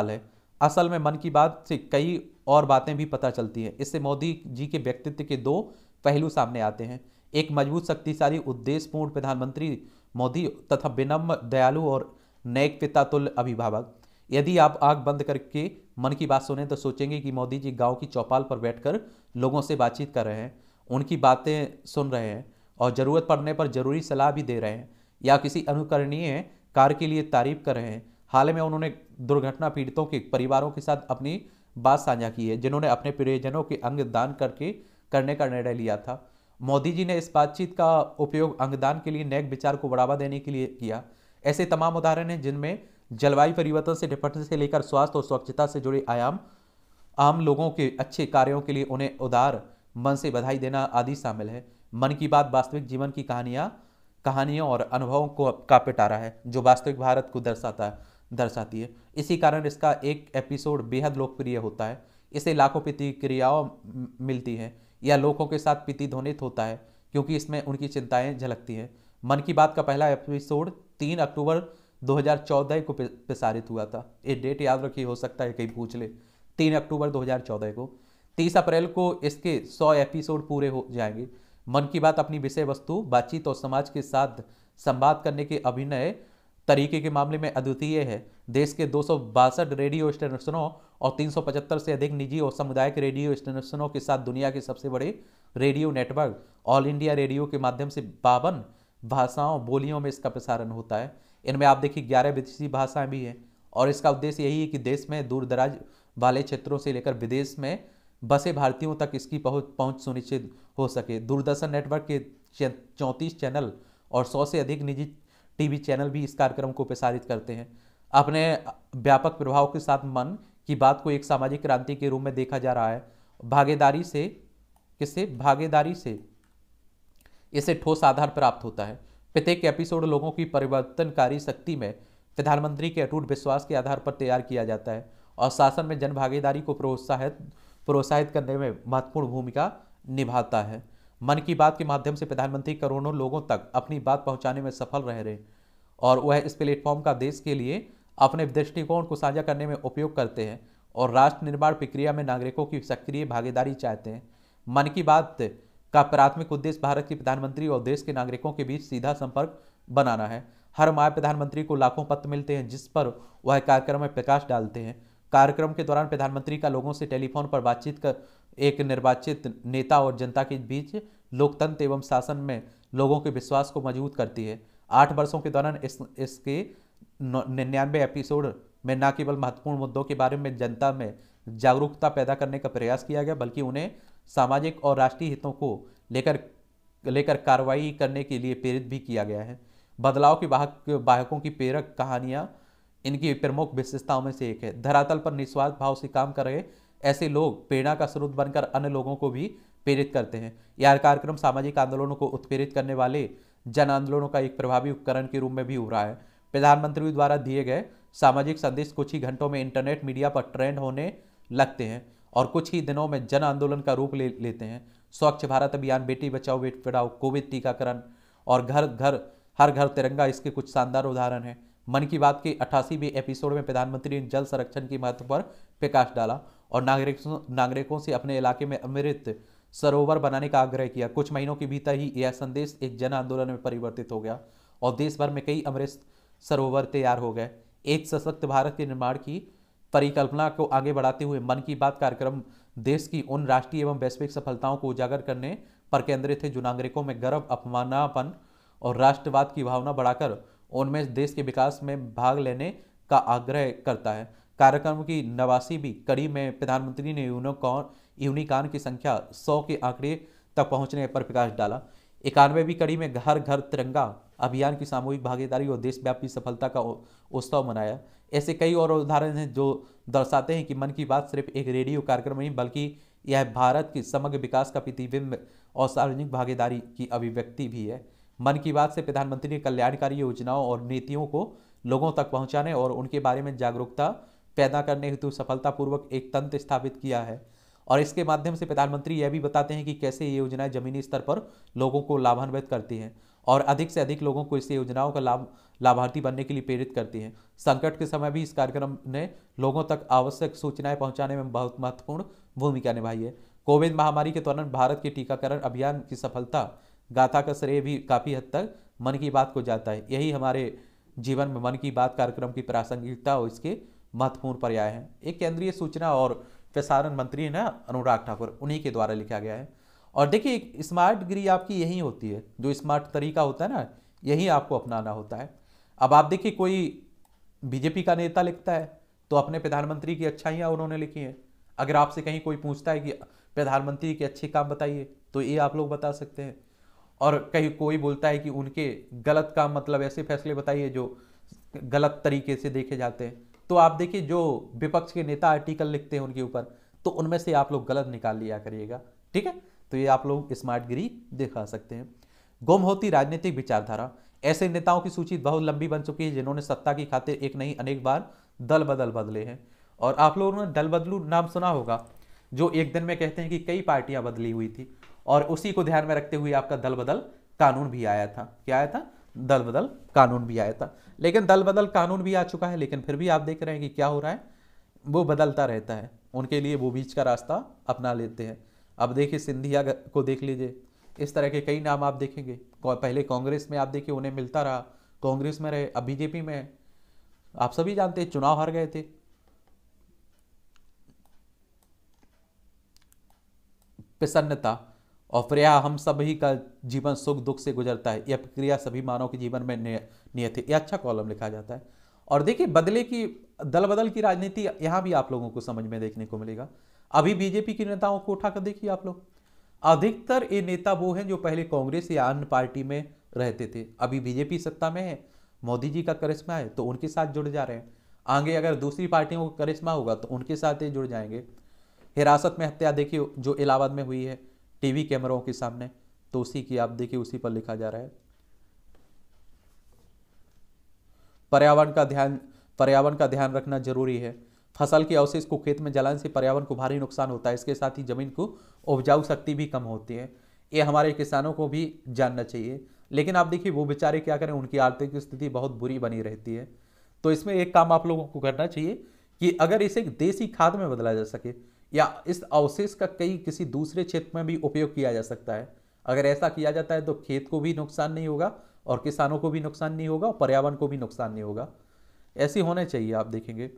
है। असल में मन की बात से कई और बातें भी पता चलती हैं। इससे मोदी जी के व्यक्तित्व के दो पहलू सामने आते हैं। एक मजबूत, शक्तिशाली, उद्देश्यपूर्ण प्रधानमंत्री मोदी तथा विनम्र, दयालु और नेक पिता तुल्य अभिभावक। यदि आप आंख बंद करके मन की बात सुने तो सोचेंगे कि मोदी जी गांव की चौपाल पर बैठकर लोगों से बातचीत कर रहे हैं, उनकी बातें सुन रहे हैं और ज़रूरत पड़ने पर जरूरी सलाह भी दे रहे हैं, या किसी अनुकरणीय कार्य के लिए तारीफ कर रहे हैं। हाल में उन्होंने दुर्घटना पीड़ितों के परिवारों के साथ अपनी बात साझा की है, जिन्होंने अपने प्रियजनों के अंगदान करने का निर्णय लिया था। मोदी जी ने इस बातचीत का उपयोग अंगदान के लिए नेक विचार को बढ़ावा देने के लिए किया। ऐसे तमाम उदाहरण हैं जिनमें जलवायु परिवर्तन से निपटने से लेकर स्वास्थ्य और स्वच्छता से जुड़े आयाम, आम लोगों के अच्छे कार्यों के लिए उन्हें उदार मन से बधाई देना आदि शामिल है। मन की बात वास्तविक जीवन की कहानियों और अनुभवों को का पिटारा है, जो वास्तविक भारत को दर्शाती है। इसी कारण इसका एक एपिसोड बेहद लोकप्रिय होता है। इसे लाखों प्रतिक्रियाओं मिलती हैं, या लोगों के साथ प्रतिध्वनित होता है, क्योंकि इसमें उनकी चिंताएं झलकती हैं। मन की बात का पहला एपिसोड 3 अक्टूबर 2014 को प्रसारित हुआ था। ये डेट याद रखिए, हो सकता है कहीं पूछ ले। 3 अक्टूबर 2014 को। 30 अप्रैल को इसके 100 एपिसोड पूरे हो जाएंगे। मन की बात अपनी विषय वस्तु, बातचीत और समाज के साथ संवाद करने के अभिनय तरीके के मामले में अद्वितीय है। देश के 262 रेडियो स्टेशनों और 375 से अधिक निजी और सामुदायिक रेडियो स्टेशनों के साथ दुनिया के सबसे बड़े radio network all India radio के माध्यम से 52 भाषाओं बोलियों में इसका प्रसारण होता है। इनमें आप देखिए 11 विदेशी भाषाएं भी हैं, और इसका उद्देश्य यही है कि देश में दूर दराज वाले क्षेत्रों से लेकर विदेश में बसे भारतीयों तक इसकी पहुंच सुनिश्चित हो सके। दूरदर्शन नेटवर्क के 34 चैनल और 100 से अधिक निजी टीवी चैनल भी इस कार्यक्रम को प्रसारित करते हैं। अपने व्यापक प्रभाव के साथ मन की बात को एक सामाजिक क्रांति के रूप में देखा जा रहा है। भागीदारी से इसे ठोस आधार प्राप्त होता है। प्रत्येक एपिसोड लोगों की परिवर्तनकारी शक्ति में प्रधानमंत्री के अटूट विश्वास के आधार पर तैयार किया जाता है, और शासन में जन भागीदारी को प्रोत्साहित करने में महत्वपूर्ण भूमिका निभाता है। मन की बात के माध्यम से प्रधानमंत्री करोड़ों लोगों तक अपनी बात पहुंचाने में सफल रहे, और वह इस प्लेटफॉर्म का देश के लिए अपने दृष्टिकोण को साझा करने में उपयोग करते हैं, और राष्ट्र निर्माण प्रक्रिया में नागरिकों की सक्रिय भागीदारी चाहते हैं। मन की बात का प्राथमिक उद्देश्य भारत के प्रधानमंत्री और देश के नागरिकों के बीच सीधा संपर्क बनाना है। हर माह प्रधानमंत्री को लाखों पत्र मिलते हैं, जिस पर वह कार्यक्रम में प्रकाश डालते हैं। कार्यक्रम के दौरान प्रधानमंत्री का लोगों से टेलीफोन पर बातचीत कर एक निर्वाचित नेता और जनता के बीच लोकतंत्र एवं शासन में लोगों के विश्वास को मजबूत करती है। 8 वर्षों के दौरान इसके 99 एपिसोड में न केवल महत्वपूर्ण मुद्दों के बारे में जनता में जागरूकता पैदा करने का प्रयास किया गया, बल्कि उन्हें सामाजिक और राष्ट्रीय हितों को लेकर कार्रवाई करने के लिए प्रेरित भी किया गया है। बदलाव के वाहकों की प्रेरक कहानियां इनकी प्रमुख विशेषताओं में से एक है। धरातल पर निस्वार्थ भाव से काम कर रहे ऐसे लोग प्रेरणा का स्रोत बनकर अन्य लोगों को भी प्रेरित करते हैं। यह कार्यक्रम सामाजिक आंदोलनों को उत्प्रेरित करने वाले जन आंदोलनों का एक प्रभावी उपकरण के रूप में भी उभरा है। प्रधानमंत्री द्वारा दिए गए सामाजिक संदेश कुछ ही घंटों में इंटरनेट मीडिया पर ट्रेंड होने लगते हैं, और कुछ ही दिनों में जन आंदोलन का रूप लेते हैं। स्वच्छ भारत अभियान, बेटी बचाओ बेटी पढ़ाओ, कोविड टीकाकरण और हर घर तिरंगा इसके कुछ शानदार उदाहरण हैं। मन की बात के 88वें एपिसोड में प्रधानमंत्री ने जल संरक्षण के महत्व पर प्रकाश डाला और नागरिकों से अपने इलाके में अमृत सरोवर बनाने का आग्रह किया। कुछ महीनों के भीतर ही यह संदेश एक जन आंदोलन में परिवर्तित हो गया और देश भर में कई अमृत सरोवर तैयार हो गए। एक सशक्त भारत के निर्माण की परिकल्पना को आगे बढ़ाते हुए मन की बात कार्यक्रम देश की उन राष्ट्रीय एवं वैश्विक सफलताओं को उजागर करने पर केंद्रित है जो नागरिकों में गर्व, अपमानापन और राष्ट्रवाद की भावना बढ़ाकर उनमें देश के विकास में भाग लेने का आग्रह करता है। कार्यक्रम की 89वीं कड़ी में प्रधानमंत्री ने यूनिकॉर्न की संख्या 100 के आंकड़े तक पहुंचने पर प्रकाश डाला। 91वीं कड़ी में हर घर तिरंगा अभियान की सामूहिक भागीदारी और देशव्यापी सफलता का उत्सव मनाया। ऐसे कई और उदाहरण हैं जो दर्शाते हैं कि मन की बात सिर्फ एक रेडियो कार्यक्रम नहीं बल्कि यह भारत की समग्र विकास का प्रतिबिंब और सार्वजनिक भागीदारी की अभिव्यक्ति भी है। मन की बात से प्रधानमंत्री ने कल्याणकारी योजनाओं और नीतियों को लोगों तक पहुंचाने और उनके बारे में जागरूकता पैदा करने हेतु सफलतापूर्वक एक तंत्र स्थापित किया है। और इसके माध्यम से प्रधानमंत्री यह भी बताते हैं कि कैसे ये योजनाएं जमीनी स्तर पर लोगों को लाभान्वित करती हैं और अधिक से अधिक लोगों को इस योजनाओं का लाभार्थी बनने के लिए प्रेरित करती हैं। संकट के समय भी इस कार्यक्रम ने लोगों तक आवश्यक सूचनाएं पहुंचाने में बहुत महत्वपूर्ण भूमिका निभाई है। कोविड महामारी के दौरान भारत के टीकाकरण अभियान की सफलता गाथा का श्रेय भी काफ़ी हद तक मन की बात को जाता है। यही हमारे जीवन में मन की बात कार्यक्रम की प्रासंगिकता और इसके महत्वपूर्ण पर्याय हैं। एक केंद्रीय सूचना और प्रसारण मंत्री ना अनुराग ठाकुर, उन्हीं के द्वारा लिखा गया है। और देखिए स्मार्ट गिरी आपकी यही होती है, जो स्मार्ट तरीका होता है ना, यही आपको अपनाना होता है। अब आप देखिए कोई बीजेपी का नेता लिखता है तो अपने प्रधानमंत्री की अच्छाइयाँ उन्होंने लिखी हैं। अगर आपसे कहीं कोई पूछता है कि प्रधानमंत्री के अच्छे काम बताइए तो ये आप लोग बता सकते हैं। और कहीं कोई बोलता है कि उनके गलत काम मतलब ऐसे फैसले बताइए जो गलत तरीके से देखे जाते हैं, तो आप देखिए जो विपक्ष के नेता आर्टिकल लिखते हैं उनके ऊपर, तो उनमें से आप लोग गलत निकाल लिया करिएगा, ठीक है। तो ये आप लोग स्मार्टगिरी दिखा सकते हैं। गुम होती राजनीतिक विचारधारा, ऐसे नेताओं की सूची बहुत लंबी बन चुकी है जिन्होंने सत्ता की खातिर एक नहीं अनेक बार दल बदले हैं। और आप लोगों ने दल बदलू नाम सुना होगा, जो एक दिन में कहते हैं कि कई पार्टियां बदली हुई थी, और उसी को ध्यान में रखते हुए आपका दल बदल कानून भी आया था। क्या आया था? दल बदल कानून भी आया था। लेकिन दल बदल कानून भी आ चुका है, लेकिन फिर भी आप देख रहे हैं कि क्या हो रहा है, वो बदलता रहता है। उनके लिए वो बीच का रास्ता अपना लेते हैं। अब देखिए सिंधिया को देख लीजिए, इस तरह के कई नाम आप देखेंगे। पहले कांग्रेस में आप देखिए उन्हें मिलता रहा, कांग्रेस में रहे, अब बीजेपी में है। आप सभी जानते हैं चुनाव हार गए थे। प्रसन्नता और प्रिया, हम सभी का जीवन सुख दुख से गुजरता है, यह प्रक्रिया सभी मानव के जीवन में नियत है। यह अच्छा कॉलम लिखा जाता है। और देखिए बदले की दल बदल की राजनीति यहां भी आप लोगों को समझ में देखने को मिलेगा। अभी बीजेपी के नेताओं को उठाकर देखिए आप लोग, अधिकतर ये नेता वो हैं जो पहले कांग्रेस या अन्य पार्टी में रहते थे, अभी बीजेपी सत्ता में है, मोदी जी का करिश्मा है तो उनके साथ जुड़ जा रहे हैं। आगे अगर दूसरी पार्टियों का करिश्मा होगा तो उनके साथ ही जुड़ जाएंगे। हिरासत में हत्या देखिए जो इलाहाबाद में हुई है टीवी कैमरों के सामने, तो उसी की आप देखिए उसी पर लिखा जा रहा है। पर्यावरण का ध्यान रखना जरूरी है। फसल के अवशेष को खेत में जलाने से पर्यावरण को भारी नुकसान होता है, इसके साथ ही जमीन को उपजाऊ शक्ति भी कम होती है। ये हमारे किसानों को भी जानना चाहिए। लेकिन आप देखिए वो बेचारे क्या करें, उनकी आर्थिक स्थिति बहुत बुरी बनी रहती है। तो इसमें एक काम आप लोगों को करना चाहिए कि अगर इसे देसी खाद में बदला जा सके या इस अवशेष का कई किसी दूसरे क्षेत्र में भी उपयोग किया जा सकता है। अगर ऐसा किया जाता है तो खेत को भी नुकसान नहीं होगा और किसानों को भी नुकसान नहीं होगा और पर्यावरण को भी नुकसान नहीं होगा। ऐसे होने चाहिए। आप देखेंगे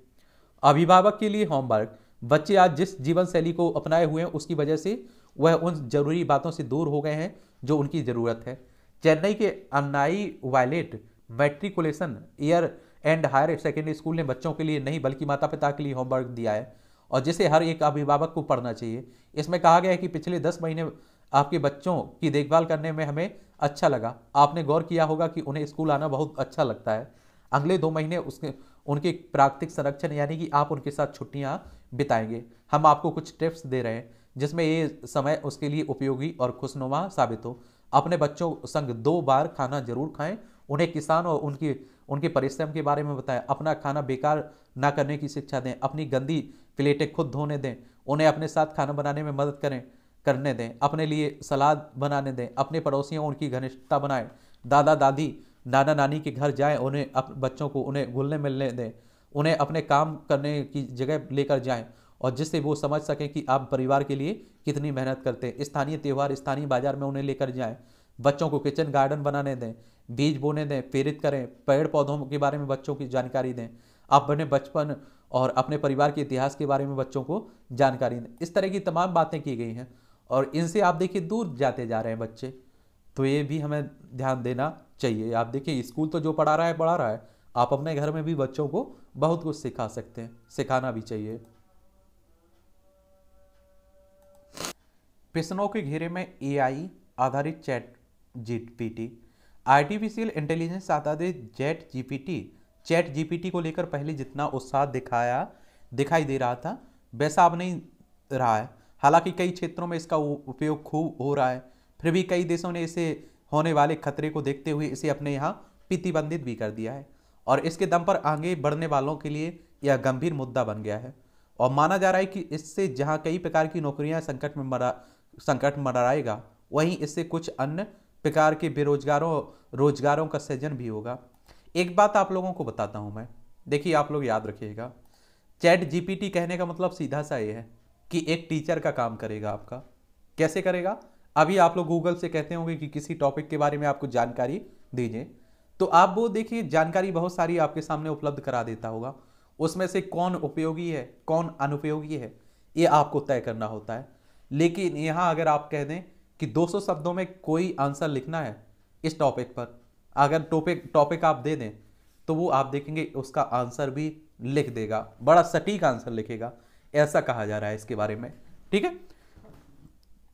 अभिभावक के लिए होमवर्क, बच्चे आज जिस जीवन शैली को अपनाए हुए हैं उसकी वजह से वह उन जरूरी बातों से दूर हो गए हैं जो उनकी जरूरत है। चेन्नई के Annai Violet matriculation year and higher secondary school ने बच्चों के लिए नहीं बल्कि माता पिता के लिए होमवर्क दिया है और जिसे हर एक अभिभावक को पढ़ना चाहिए। इसमें कहा गया है कि पिछले 10 महीने आपके बच्चों की देखभाल करने में हमें अच्छा लगा। आपने गौर किया होगा कि उन्हें स्कूल आना बहुत अच्छा लगता है। अगले 2 महीने उनके प्राकृतिक संरक्षण यानी कि आप उनके साथ छुट्टियां बिताएंगे। हम आपको कुछ टिप्स दे रहे हैं जिसमें ये समय उसके लिए उपयोगी और खुशनुमा साबित हो। अपने बच्चों संग 2 बार खाना जरूर खाएं। उन्हें किसान और उनके परिश्रम के बारे में बताएं। अपना खाना बेकार ना करने की शिक्षा दें। अपनी गंदी प्लेटें खुद धोने दें। उन्हें अपने साथ खाना बनाने में मदद करने दें। अपने लिए सलाद बनाने दें। अपने पड़ोसियों उनकी घनिष्ठता बनाएं। दादा दादी नाना नानी के घर जाएं। उन्हें बच्चों को उन्हें घुलने मिलने दें। उन्हें अपने काम करने की जगह लेकर जाएं और जिससे वो समझ सकें कि आप परिवार के लिए कितनी मेहनत करते हैं। स्थानीय त्यौहार स्थानीय बाजार में उन्हें लेकर जाएं। बच्चों को किचन गार्डन बनाने दें। बीज बोने दें। प्रेरित करें। पेड़ पौधों के बारे में बच्चों की जानकारी दें। आप अपने बचपन और अपने परिवार के इतिहास के बारे में बच्चों को जानकारी दें। इस तरह की तमाम बातें की गई हैं और इनसे आप देखिए दूर जाते जा रहे हैं बच्चे, तो ये भी हमें ध्यान देना चाहिए। आप देखिए स्कूल तो जो पढ़ा रहा है, आप अपने घर में भी बच्चों को बहुत कुछ सिखा सकते हैं, सिखाना भी चाहिए। प्रश्नों के घेरे में AI आधारित चैट GPT। आर्टिफिशियल इंटेलिजेंस आधारित चैट जीपीटी को लेकर पहले जितना उत्साह दिखाई दे रहा था वैसा अब नहीं रहा है। हालांकि कई क्षेत्रों में इसका उपयोग खूब हो रहा है, फिर भी कई देशों ने इसे होने वाले खतरे को देखते हुए इसे अपने यहाँ प्रतिबंधित भी कर दिया है और इसके दम पर आगे बढ़ने वालों के लिए यह गंभीर मुद्दा बन गया है। और माना जा रहा है कि इससे जहाँ कई प्रकार की नौकरियां संकट मंडराएगा, वहीं इससे कुछ अन्य प्रकार के रोजगारों का सृजन भी होगा। एक बात आप लोगों को बताता हूं मैं, देखिए आप लोग याद रखिएगा, चैट जीपीटी कहने का मतलब सीधा सा ये है कि एक टीचर का काम करेगा आपका। कैसे करेगा? अभी आप लोग गूगल से कहते होंगे कि किसी टॉपिक के बारे में आपको जानकारी दीजिए, तो आप वो देखिए जानकारी बहुत सारी आपके सामने उपलब्ध करा देता होगा। उसमें से कौन उपयोगी है कौन अनुपयोगी है ये आपको तय करना होता है। लेकिन यहाँ अगर आप कह दें कि 200 शब्दों में कोई आंसर लिखना है इस टॉपिक पर, अगर टॉपिक आप दे दें तो वो आप देखेंगे उसका आंसर भी लिख देगा, बड़ा सटीक आंसर लिखेगा, ऐसा कहा जा रहा है इसके बारे में। ठीक है,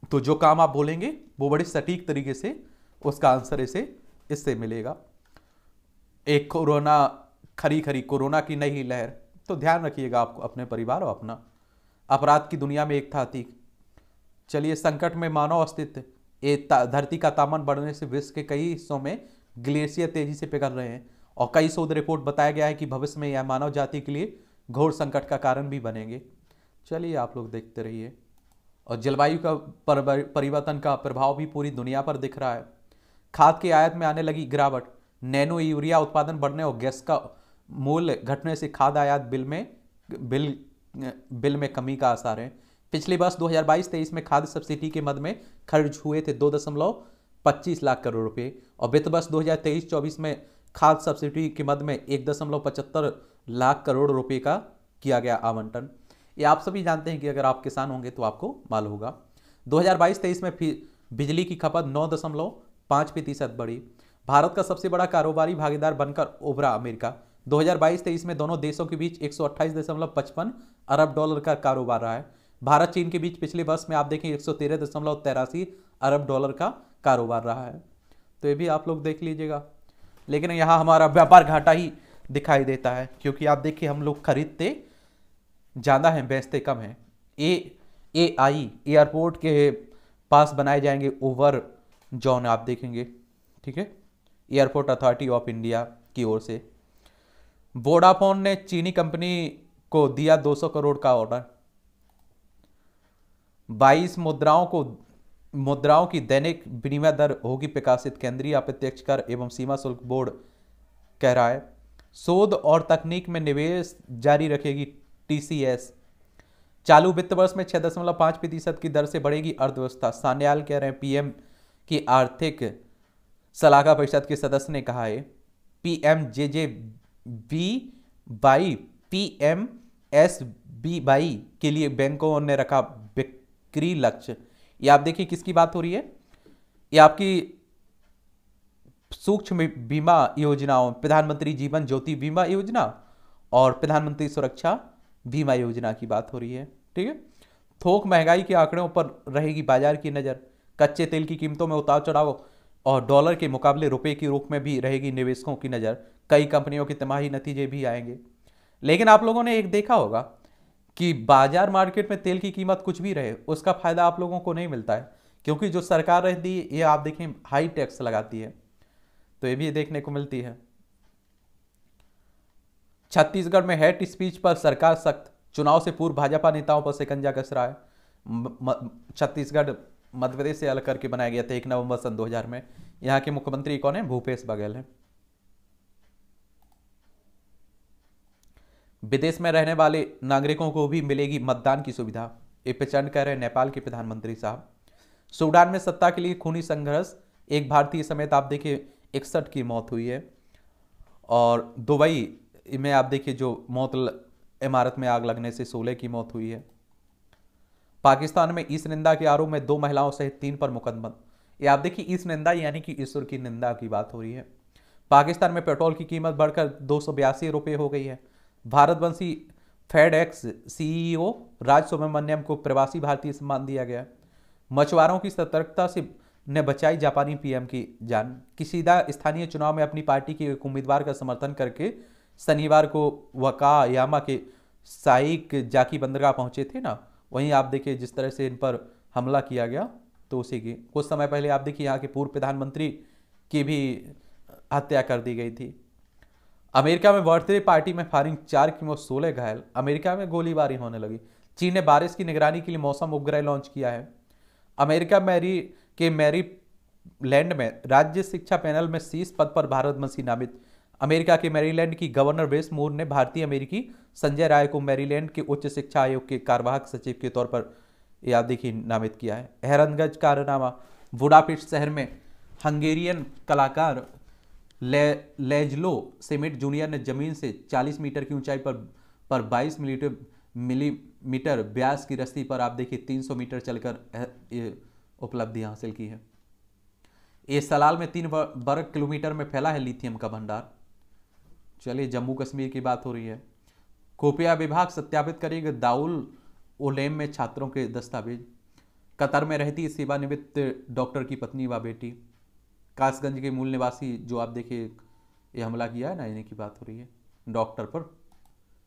तो जो काम आप बोलेंगे वो बड़े सटीक तरीके से उसका आंसर इससे मिलेगा। एक खरी कोरोना की नई लहर, तो ध्यान रखिएगा आपको, अपने परिवार और अपना। अपराध की दुनिया में एक था अतीक। चलिए, संकट में मानव अस्तित्व। धरती का तापमान बढ़ने से विश्व के कई हिस्सों में ग्लेशियर तेजी से पिघल रहे हैं और कई शोध रिपोर्ट बताया गया है कि भविष्य में यह मानव जाति के लिए घोर संकट का कारण भी बनेंगे। चलिए आप लोग देखते रहिए। और जलवायु का परिवर्तन का प्रभाव भी पूरी दुनिया पर दिख रहा है। खाद के आयात में आने लगी गिरावट, नैनो यूरिया उत्पादन बढ़ने और गैस का मूल्य घटने से खाद आयात बिल में कमी का आसार है। पिछले वर्ष 2022-23 में खाद्य सब्सिडी के मद में खर्च हुए थे 2.25 लाख करोड़ रुपए और वित्त वर्ष 2023-24 में खाद्य सब्सिडी के मद में 1.75 लाख करोड़ रुपए का किया गया आवंटन। ये आप सभी जानते हैं कि अगर आप किसान होंगे तो आपको मालूम होगा। 2022-23 में बिजली की खपत 9.5% बढ़ी। भारत का सबसे बड़ा कारोबारी भागीदार बनकर उभरा अमेरिका। 2022-23 में दोनों देशों के बीच 128.55 अरब डॉलर का कारोबार रहा है। भारत चीन के बीच पिछले वर्ष में आप देखें 113.83 अरब डॉलर का कारोबार रहा है। तो ये भी आप लोग देख लीजिएगा। लेकिन यहाँ हमारा व्यापार घाटा ही दिखाई देता है, क्योंकि आप देखिए हम लोग खरीदते ज़्यादा हैं, बेचते कम हैं। AI एयरपोर्ट के पास बनाए जाएंगे ओवर जोन, आप देखेंगे। ठीक है, एयरपोर्ट अथॉरिटी ऑफ इंडिया की ओर से। वोडाफोन ने चीनी कंपनी को दिया 200 करोड़ का ऑर्डर। 22 मुद्राओं की दैनिक विनिमय दर होगी प्रकाशित, केंद्रीय अप्रत्यक्ष कर एवं सीमा शुल्क बोर्ड कह रहा है। शोध और तकनीक में निवेश जारी रखेगी TCS। चालू वित्त वर्ष में 6.5% की दर से बढ़ेगी अर्थव्यवस्था, सान्याल कह रहे हैं। PM की आर्थिक सलाहकार परिषद के सदस्य ने कहा है। PMSBY के लिए बैंकों ने रखा बिक्री लक्ष्य। ये आप देखिए किसकी बात हो रही है, ये आपकी सूक्ष्म बीमा योजनाओं, प्रधानमंत्री जीवन ज्योति बीमा योजना और प्रधानमंत्री सुरक्षा बीमा योजना की बात हो रही है। ठीक है, थोक महंगाई के आंकड़ों पर रहेगी बाजार की नजर। कच्चे तेल की कीमतों में उतार चढ़ाव और डॉलर के मुकाबले रुपए की रुख में भी रहेगी निवेशकों की नजर। कई कंपनियों के तिमाही नतीजे भी आएंगे। लेकिन आप लोगों ने एक देखा होगा कि बाजार मार्केट में तेल की कीमत कुछ भी रहे, उसका फायदा आप लोगों को नहीं मिलता है, क्योंकि जो सरकार रहती है ये आप देखें हाई टैक्स लगाती है। तो ये भी देखने को मिलती है। छत्तीसगढ़ में हेट स्पीच पर सरकार सख्त, चुनाव से पूर्व भाजपा नेताओं पर शिकंजा कस रहा है। छत्तीसगढ़ मध्य प्रदेश से अलग करके बनाया गया था 1 नवंबर सन 2000 में। यहाँ के मुख्यमंत्री कौन है? भूपेश बघेल हैं। विदेश में रहने वाले नागरिकों को भी मिलेगी मतदान की सुविधा, ये प्रचंड कह रहे हैं नेपाल के प्रधानमंत्री साहब। सूडान में सत्ता के लिए खूनी संघर्ष, एक भारतीय समेत आप देखिए 61 की मौत हुई है। और दुबई में आप देखिए जो मौत, इमारत में आग लगने से 16 की मौत हुई है। पाकिस्तान में ईश निंदा के आरोप में 2 महिलाओं सहित 3 पर मुकदमा। ये आप देखिए ईश निंदा यानी कि ईश्वर की निंदा की बात हो रही है। पाकिस्तान में पेट्रोल की कीमत बढ़कर 282 रुपये हो गई है। भारतवंशी फेडएक्स CEO राज सुब्रमण्यम को प्रवासी भारतीय सम्मान दिया गया। मछुआरों की सतर्कता से ने बचाई जापानी पीएम की जान। किशिदा स्थानीय चुनाव में अपनी पार्टी के एक उम्मीदवार का समर्थन करके शनिवार को वकायामा के साइक जाकी बंदरगाह पहुंचे थे ना, वहीं आप देखिए जिस तरह से इन पर हमला किया गया, तो उसी की कुछ समय पहले आप देखिए यहाँ के पूर्व प्रधानमंत्री की भी हत्या कर दी गई थी। अमेरिका में बर्थडे पार्टी में फायरिंग, 4 की मौत, 16 घायल। अमेरिका में गोलीबारी होने लगी। चीन ने बारिश की निगरानी के लिए मौसम उपग्रह लॉन्च किया है। अमेरिका मैरीलैंड में राज्य शिक्षा पैनल में शीर्ष पद पर भारत वंशी नामित। अमेरिका के मैरीलैंड की गवर्नर वेस मूर ने भारतीय अमेरिकी संजय राय को मैरीलैंड के उच्च शिक्षा आयोग के कार्यवाहक सचिव के तौर पर याद देखिए नामित किया है। हैरतअंगेज कारनामा, बुडापेस्ट शहर में हंगेरियन कलाकार लेजलो सेमिट जूनियर ने जमीन से 40 मीटर की ऊंचाई पर 22 मिलीमीटर व्यास की रस्सी पर आप देखिए 300 मीटर चलकर उपलब्धि हासिल की है। ये सलाल में 3 वर्ग किलोमीटर में फैला है लिथियम का भंडार। चलिए जम्मू कश्मीर की बात हो रही है। खुफिया विभाग सत्यापित करेगा दाउल उलेम में छात्रों के दस्तावेज। कतर में रहती सेवानिवृत्त डॉक्टर की पत्नी व बेटी। कासगंज के मूल निवासी जो आप देखिए ये हमला किया है ना, इन्हीं की बात हो रही है डॉक्टर पर।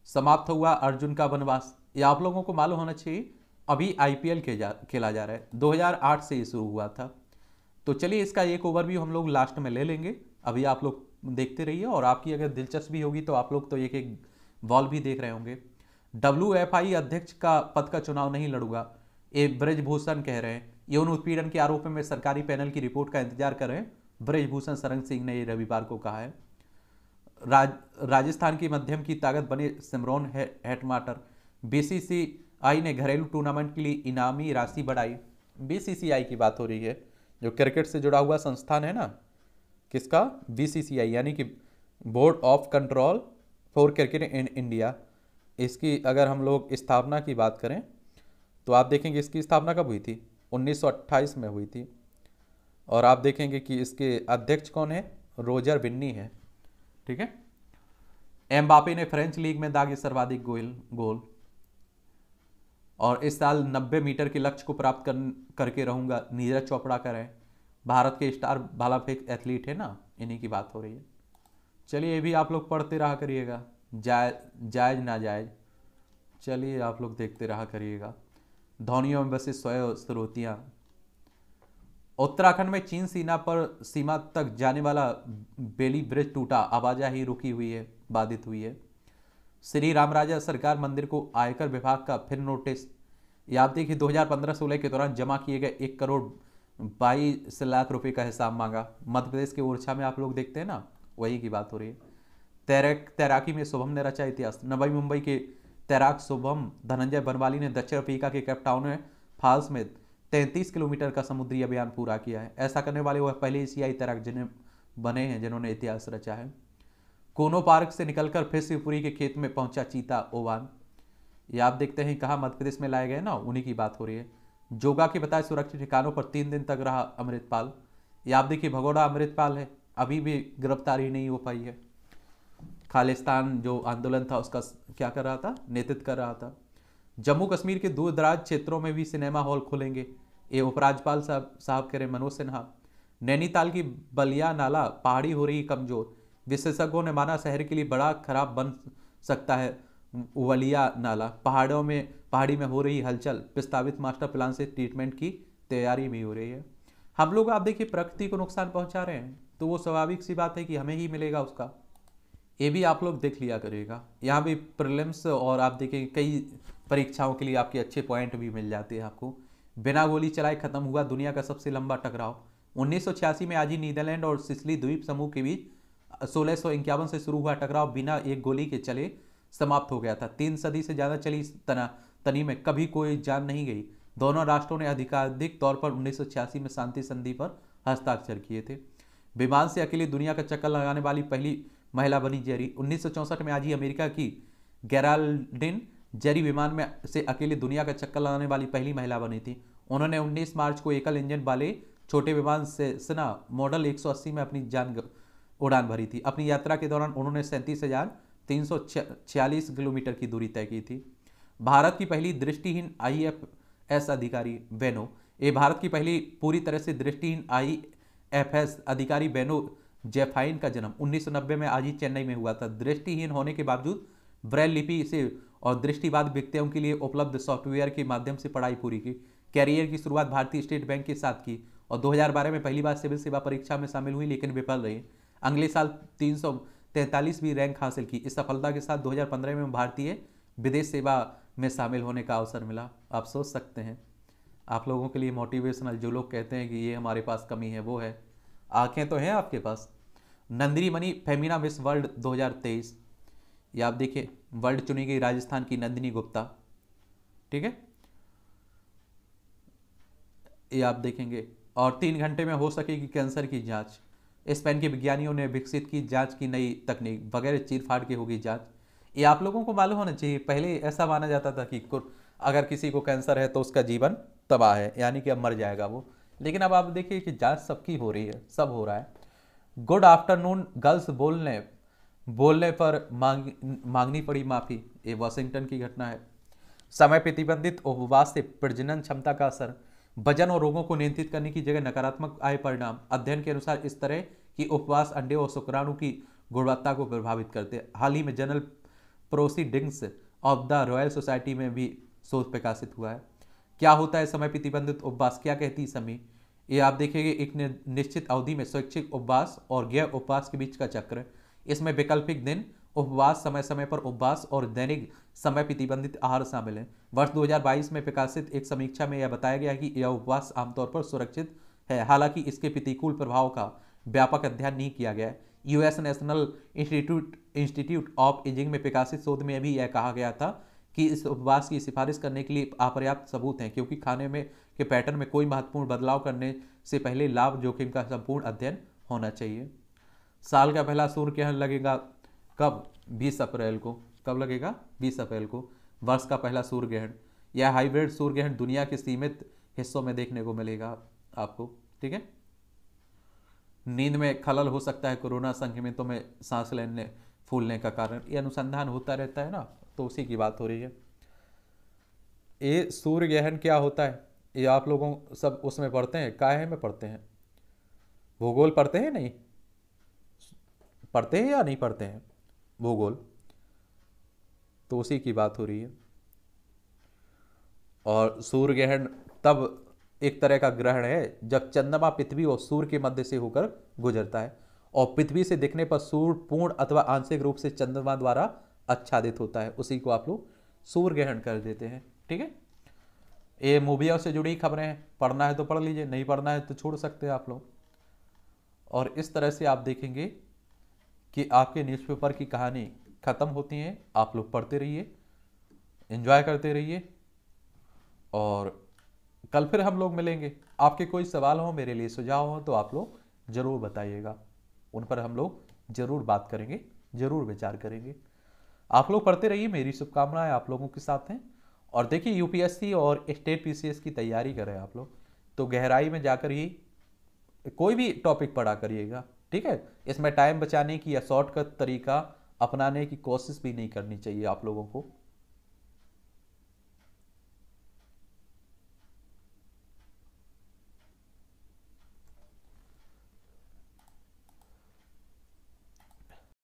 समाप्त हुआ अर्जुन का वनवास। ये आप लोगों को मालूम होना चाहिए, अभी आईपीएल खेला जा रहा है। 2008 से ये शुरू हुआ था। तो चलिए इसका एक ओवरव्यू हम लोग लास्ट में ले लेंगे। अभी आप लोग देखते रहिए, और आपकी अगर दिलचस्पी होगी तो आप लोग तो एक एक बॉल भी देख रहे होंगे। WFI अध्यक्ष का पद का चुनाव नहीं लड़ूंगा, ये ब्रजभूषण कह रहे हैं। यौन उत्पीड़न के आरोप में सरकारी पैनल की रिपोर्ट का इंतजार कर रहे हैं ब्रजभूषण शरण सिंह ने ये रविवार को कहा है। राजस्थान की मध्यम की ताकत बने सिमरन हेटमाटर। BCCI ने घरेलू टूर्नामेंट के लिए इनामी राशि बढ़ाई। BCCI की बात हो रही है, जो क्रिकेट से जुड़ा हुआ संस्थान है ना, किसका? BCCI यानी कि board of control for cricket in India. इसकी अगर हम लोग स्थापना की बात करें तो आप देखेंगे इसकी स्थापना कब हुई थी? 1928 में हुई थी। और आप देखेंगे कि इसके अध्यक्ष कौन है? रोजर बिन्नी है। ठीक है। एम्बापे ने फ्रेंच लीग में दागे सर्वाधिक गोल। और इस साल 90 मीटर के लक्ष्य को प्राप्त करके रहूंगा, नीरज चोपड़ा कर रहे हैं। भारत के स्टार भाला फेंक एथलीट है ना, इन्हीं की बात हो रही है। चलिए ये भी आप लोग पढ़ते रहा करिएगा, जायज नाजायज। चलिए आप लोग देखते रहा करिएगा। धौनियों में बसे 100 स्रोतियां। उत्तराखंड में चीन सीमा तक जाने वाला बेली ब्रिज टूटा, आवाजाही रुकी हुई है, बाधित हुई है। श्री रामराजा सरकार मंदिर को आयकर विभाग का फिर नोटिस। ये आप देखिए 2015-16 के दौरान जमा किए गए 1 करोड़ 22 लाख रुपए का हिसाब मांगा। मध्य प्रदेश के ओरछा में आप लोग देखते हैं ना, वही की बात हो रही है। तैराकी में शुभम ने रचा इतिहास। नवी मुंबई के तैराक शुभम धनंजय बनवाली ने दक्षिण अफ्रीका के कैपटाउन फॉल्स में 33 किलोमीटर का समुद्री अभियान पूरा किया है। ऐसा करने वाले वह पहले एशियाई तैराक जिन्हें बने हैं जिन्होंने इतिहास रचा है। कोनो पार्क से निकलकर फिर शिवपुरी के खेत में पहुंचा चीता ओवान। ये आप देखते हैं कहाँ मध्य प्रदेश में लाए गए ना, उन्हीं की बात हो रही है। जोगा के बताए सुरक्षित ठिकानों पर 3 दिन तक रहा अमृतपाल। ये आप देखिए भगोड़ा अमृतपाल है, अभी भी गिरफ्तारी नहीं हो पाई है। खालिस्तान जो आंदोलन था उसका क्या कर रहा था? नेतृत्व कर रहा था। जम्मू कश्मीर के दूर दराज क्षेत्रों में भी सिनेमा हॉल खुलेंगे, ये उपराज्यपाल साहब कह रहे मनोज सिन्हा। नैनीताल की बलिया नाला पहाड़ी हो रही कमजोर, विशेषज्ञों ने माना शहर के लिए बड़ा खराब बन सकता है वलिया नाला। पहाड़ी में हो रही हलचल, प्रस्तावित मास्टर प्लान से ट्रीटमेंट की तैयारी भी हो रही है। हम लोग आप देखिए प्रकृति को नुकसान पहुंचा रहे हैं, तो वो स्वाभाविक सी बात है कि हमें ही मिलेगा उसका। ये भी आप लोग देख लिया करिएगा। यहाँ भी प्रीलिम्स और आप देखिए कई परीक्षाओं के लिए आपके अच्छे पॉइंट भी मिल जाते हैं आपको। बिना गोली चलाए खत्म हुआ दुनिया का सबसे लंबा टकराव। 1986 में आज ही नीदरलैंड और सिसिली द्वीप समूह के बीच 1651 से शुरू हुआ टकराव बिना एक गोली के चले समाप्त हो गया था। 3 सदी से ज्यादा चली इस तनी में कभी कोई जान नहीं गई। दोनों राष्ट्रों ने आधिकारिक तौर पर 1986 में शांति संधि पर हस्ताक्षर किए थे। विमान से अकेली दुनिया का चक्कर लगाने वाली पहली महिला बनी जेरी। 1964 में आज ही अमेरिका की गेराल्डिन जेरी विमान में से अकेले दुनिया का चक्कर लगाने वाली पहली महिला बनी थी। उन्होंने 19 मार्च को एकल इंजन वाले छोटे विमान से सेना मॉडल 180 में अपनी उड़ान भरी थी। अपनी यात्रा के दौरान उन्होंने 37,346 किलोमीटर की दूरी तय की थी। भारत की पहली दृष्टिहीन IFS अधिकारी वेनो। ये भारत की पहली पूरी तरह से दृष्टिहीन IFS अधिकारी बेनो जेफाइन का जन्म 1990 में आज ही चेन्नई में हुआ था। दृष्टिहीन होने के बावजूद ब्रेल लिपि से और दृष्टिबाधित व्यक्तियों के लिए उपलब्ध सॉफ्टवेयर के माध्यम से पढ़ाई पूरी की। कैरियर की शुरुआत भारतीय स्टेट बैंक के साथ की और 2012 में पहली बार सिविल सेवा परीक्षा में शामिल हुई, लेकिन विफल रही। अगले साल 343वीं रैंक हासिल की। इस सफलता के साथ 2015 में भारतीय विदेश सेवा में शामिल होने का अवसर मिला। आप सोच सकते हैं, आप लोगों के लिए मोटिवेशनल, जो लोग कहते हैं कि ये हमारे पास कमी है, वो है, आंखें तो हैं आपके पास। नंदिनी मणि फेमिना मिस वर्ल्ड 2023, ये आप देखिए, वर्ल्ड चुनी गई राजस्थान की नंदिनी गुप्ता, ठीक है, ये आप देखेंगे। और 3 घंटे में हो सकेगी कैंसर की जांच। स्पेन के विज्ञानियों ने विकसित की जांच की नई तकनीक, बगैर चीरफाड़ के होगी जांच। ये आप लोगों को मालूम होना चाहिए। पहले ऐसा माना जाता था कि अगर किसी को कैंसर है तो उसका जीवन तबाह है, यानी कि अब मर जाएगा वो। लेकिन अब आप देखिए कि जांच सबकी हो रही है, सब हो रहा है। गुड आफ्टरनून गर्ल्स बोलने पर मांगनी पड़ी माफी, ये वाशिंगटन की घटना है। समय प्रतिबंधित उपवास से प्रजनन क्षमता का असर, वजन और रोगों को नियंत्रित करने की जगह नकारात्मक आए परिणाम। अध्ययन के अनुसार इस तरह की उपवास अंडे और शुक्राणु की गुणवत्ता को प्रभावित करते हैं। हाल ही में journal proceedings of the royal society में भी शोध प्रकाशित हुआ है। क्या होता है समय प्रतिबंधित उपवास, क्या कहती है समी, ये आप देखेंगे। एक निश्चित अवधि में स्वैच्छिक उपवास और गैर उपवास के बीच का चक्र। इसमें वैकल्पिक दिन उपवास, समय समय पर उपवास और दैनिक समय प्रतिबंधित आहार शामिल है। वर्ष 2022 में प्रकाशित एक समीक्षा में यह बताया गया कि यह उपवास आमतौर पर सुरक्षित है, हालांकि इसके प्रतिकूल प्रभाव का व्यापक अध्ययन नहीं किया गया है। US national institute of ageing में प्रकाशित शोध में भी यह कहा गया था कि इस उपवास की सिफारिश करने के लिए अपर्याप्त सबूत हैं, क्योंकि खाने में के पैटर्न में कोई महत्वपूर्ण बदलाव करने से पहले लाभ जोखिम का संपूर्ण अध्ययन होना चाहिए। साल का पहला सूर्य ग्रहण लगेगा कब? 20 अप्रैल को। कब लगेगा? 20 अप्रैल को वर्ष का पहला सूर्य ग्रहण। यह हाइब्रिड सूर्य ग्रहण दुनिया के सीमित हिस्सों में देखने को मिलेगा आपको, ठीक है। नींद में खलल हो सकता है कोरोना संक्रमितों में सांस लेने फूलने का कारण, ये अनुसंधान होता रहता है ना, तो उसी की बात हो रही है। ये सूर्य ग्रहण क्या होता है, ये आप लोगों सब उसमें पढ़ते हैं, काहे में पढ़ते हैं, भूगोल पढ़ते हैं, नहीं पढ़ते हैं या नहीं पढ़ते हैं भूगोल, तो उसी की बात हो रही है। और सूर्य ग्रहण तब एक तरह का ग्रहण है जब चंद्रमा पृथ्वी और सूर्य के मध्य से होकर गुजरता है और पृथ्वी से दिखने पर सूर्य पूर्ण अथवा आंशिक रूप से चंद्रमा द्वारा आच्छादित होता है, उसी को आप लोग सूर्य ग्रहण कर देते हैं, ठीक है। ये मूवियों से जुड़ी खबरें हैं, पढ़ना है तो पढ़ लीजिए, नहीं पढ़ना है तो छोड़ सकते हैं आप लोग। और इस तरह से आप देखेंगे कि आपके न्यूज़पेपर की कहानी खत्म होती है। आप लोग पढ़ते रहिए, एंजॉय करते रहिए, और कल फिर हम लोग मिलेंगे। आपके कोई सवाल हो, मेरे लिए सुझाव हो, तो आप लोग जरूर बताइएगा, उन पर हम लोग जरूर बात करेंगे, जरूर विचार करेंगे। आप लोग पढ़ते रहिए, मेरी शुभकामनाएं आप लोगों के साथ हैं। और देखिए यूपीएससी और स्टेट पीसीएस की तैयारी करें आप लोग, तो गहराई में जाकर ही कोई भी टॉपिक पढ़ा करिएगा, ठीक है। इसमें टाइम बचाने की या शॉर्टकट तरीका अपनाने की कोशिश भी नहीं करनी चाहिए आप लोगों को।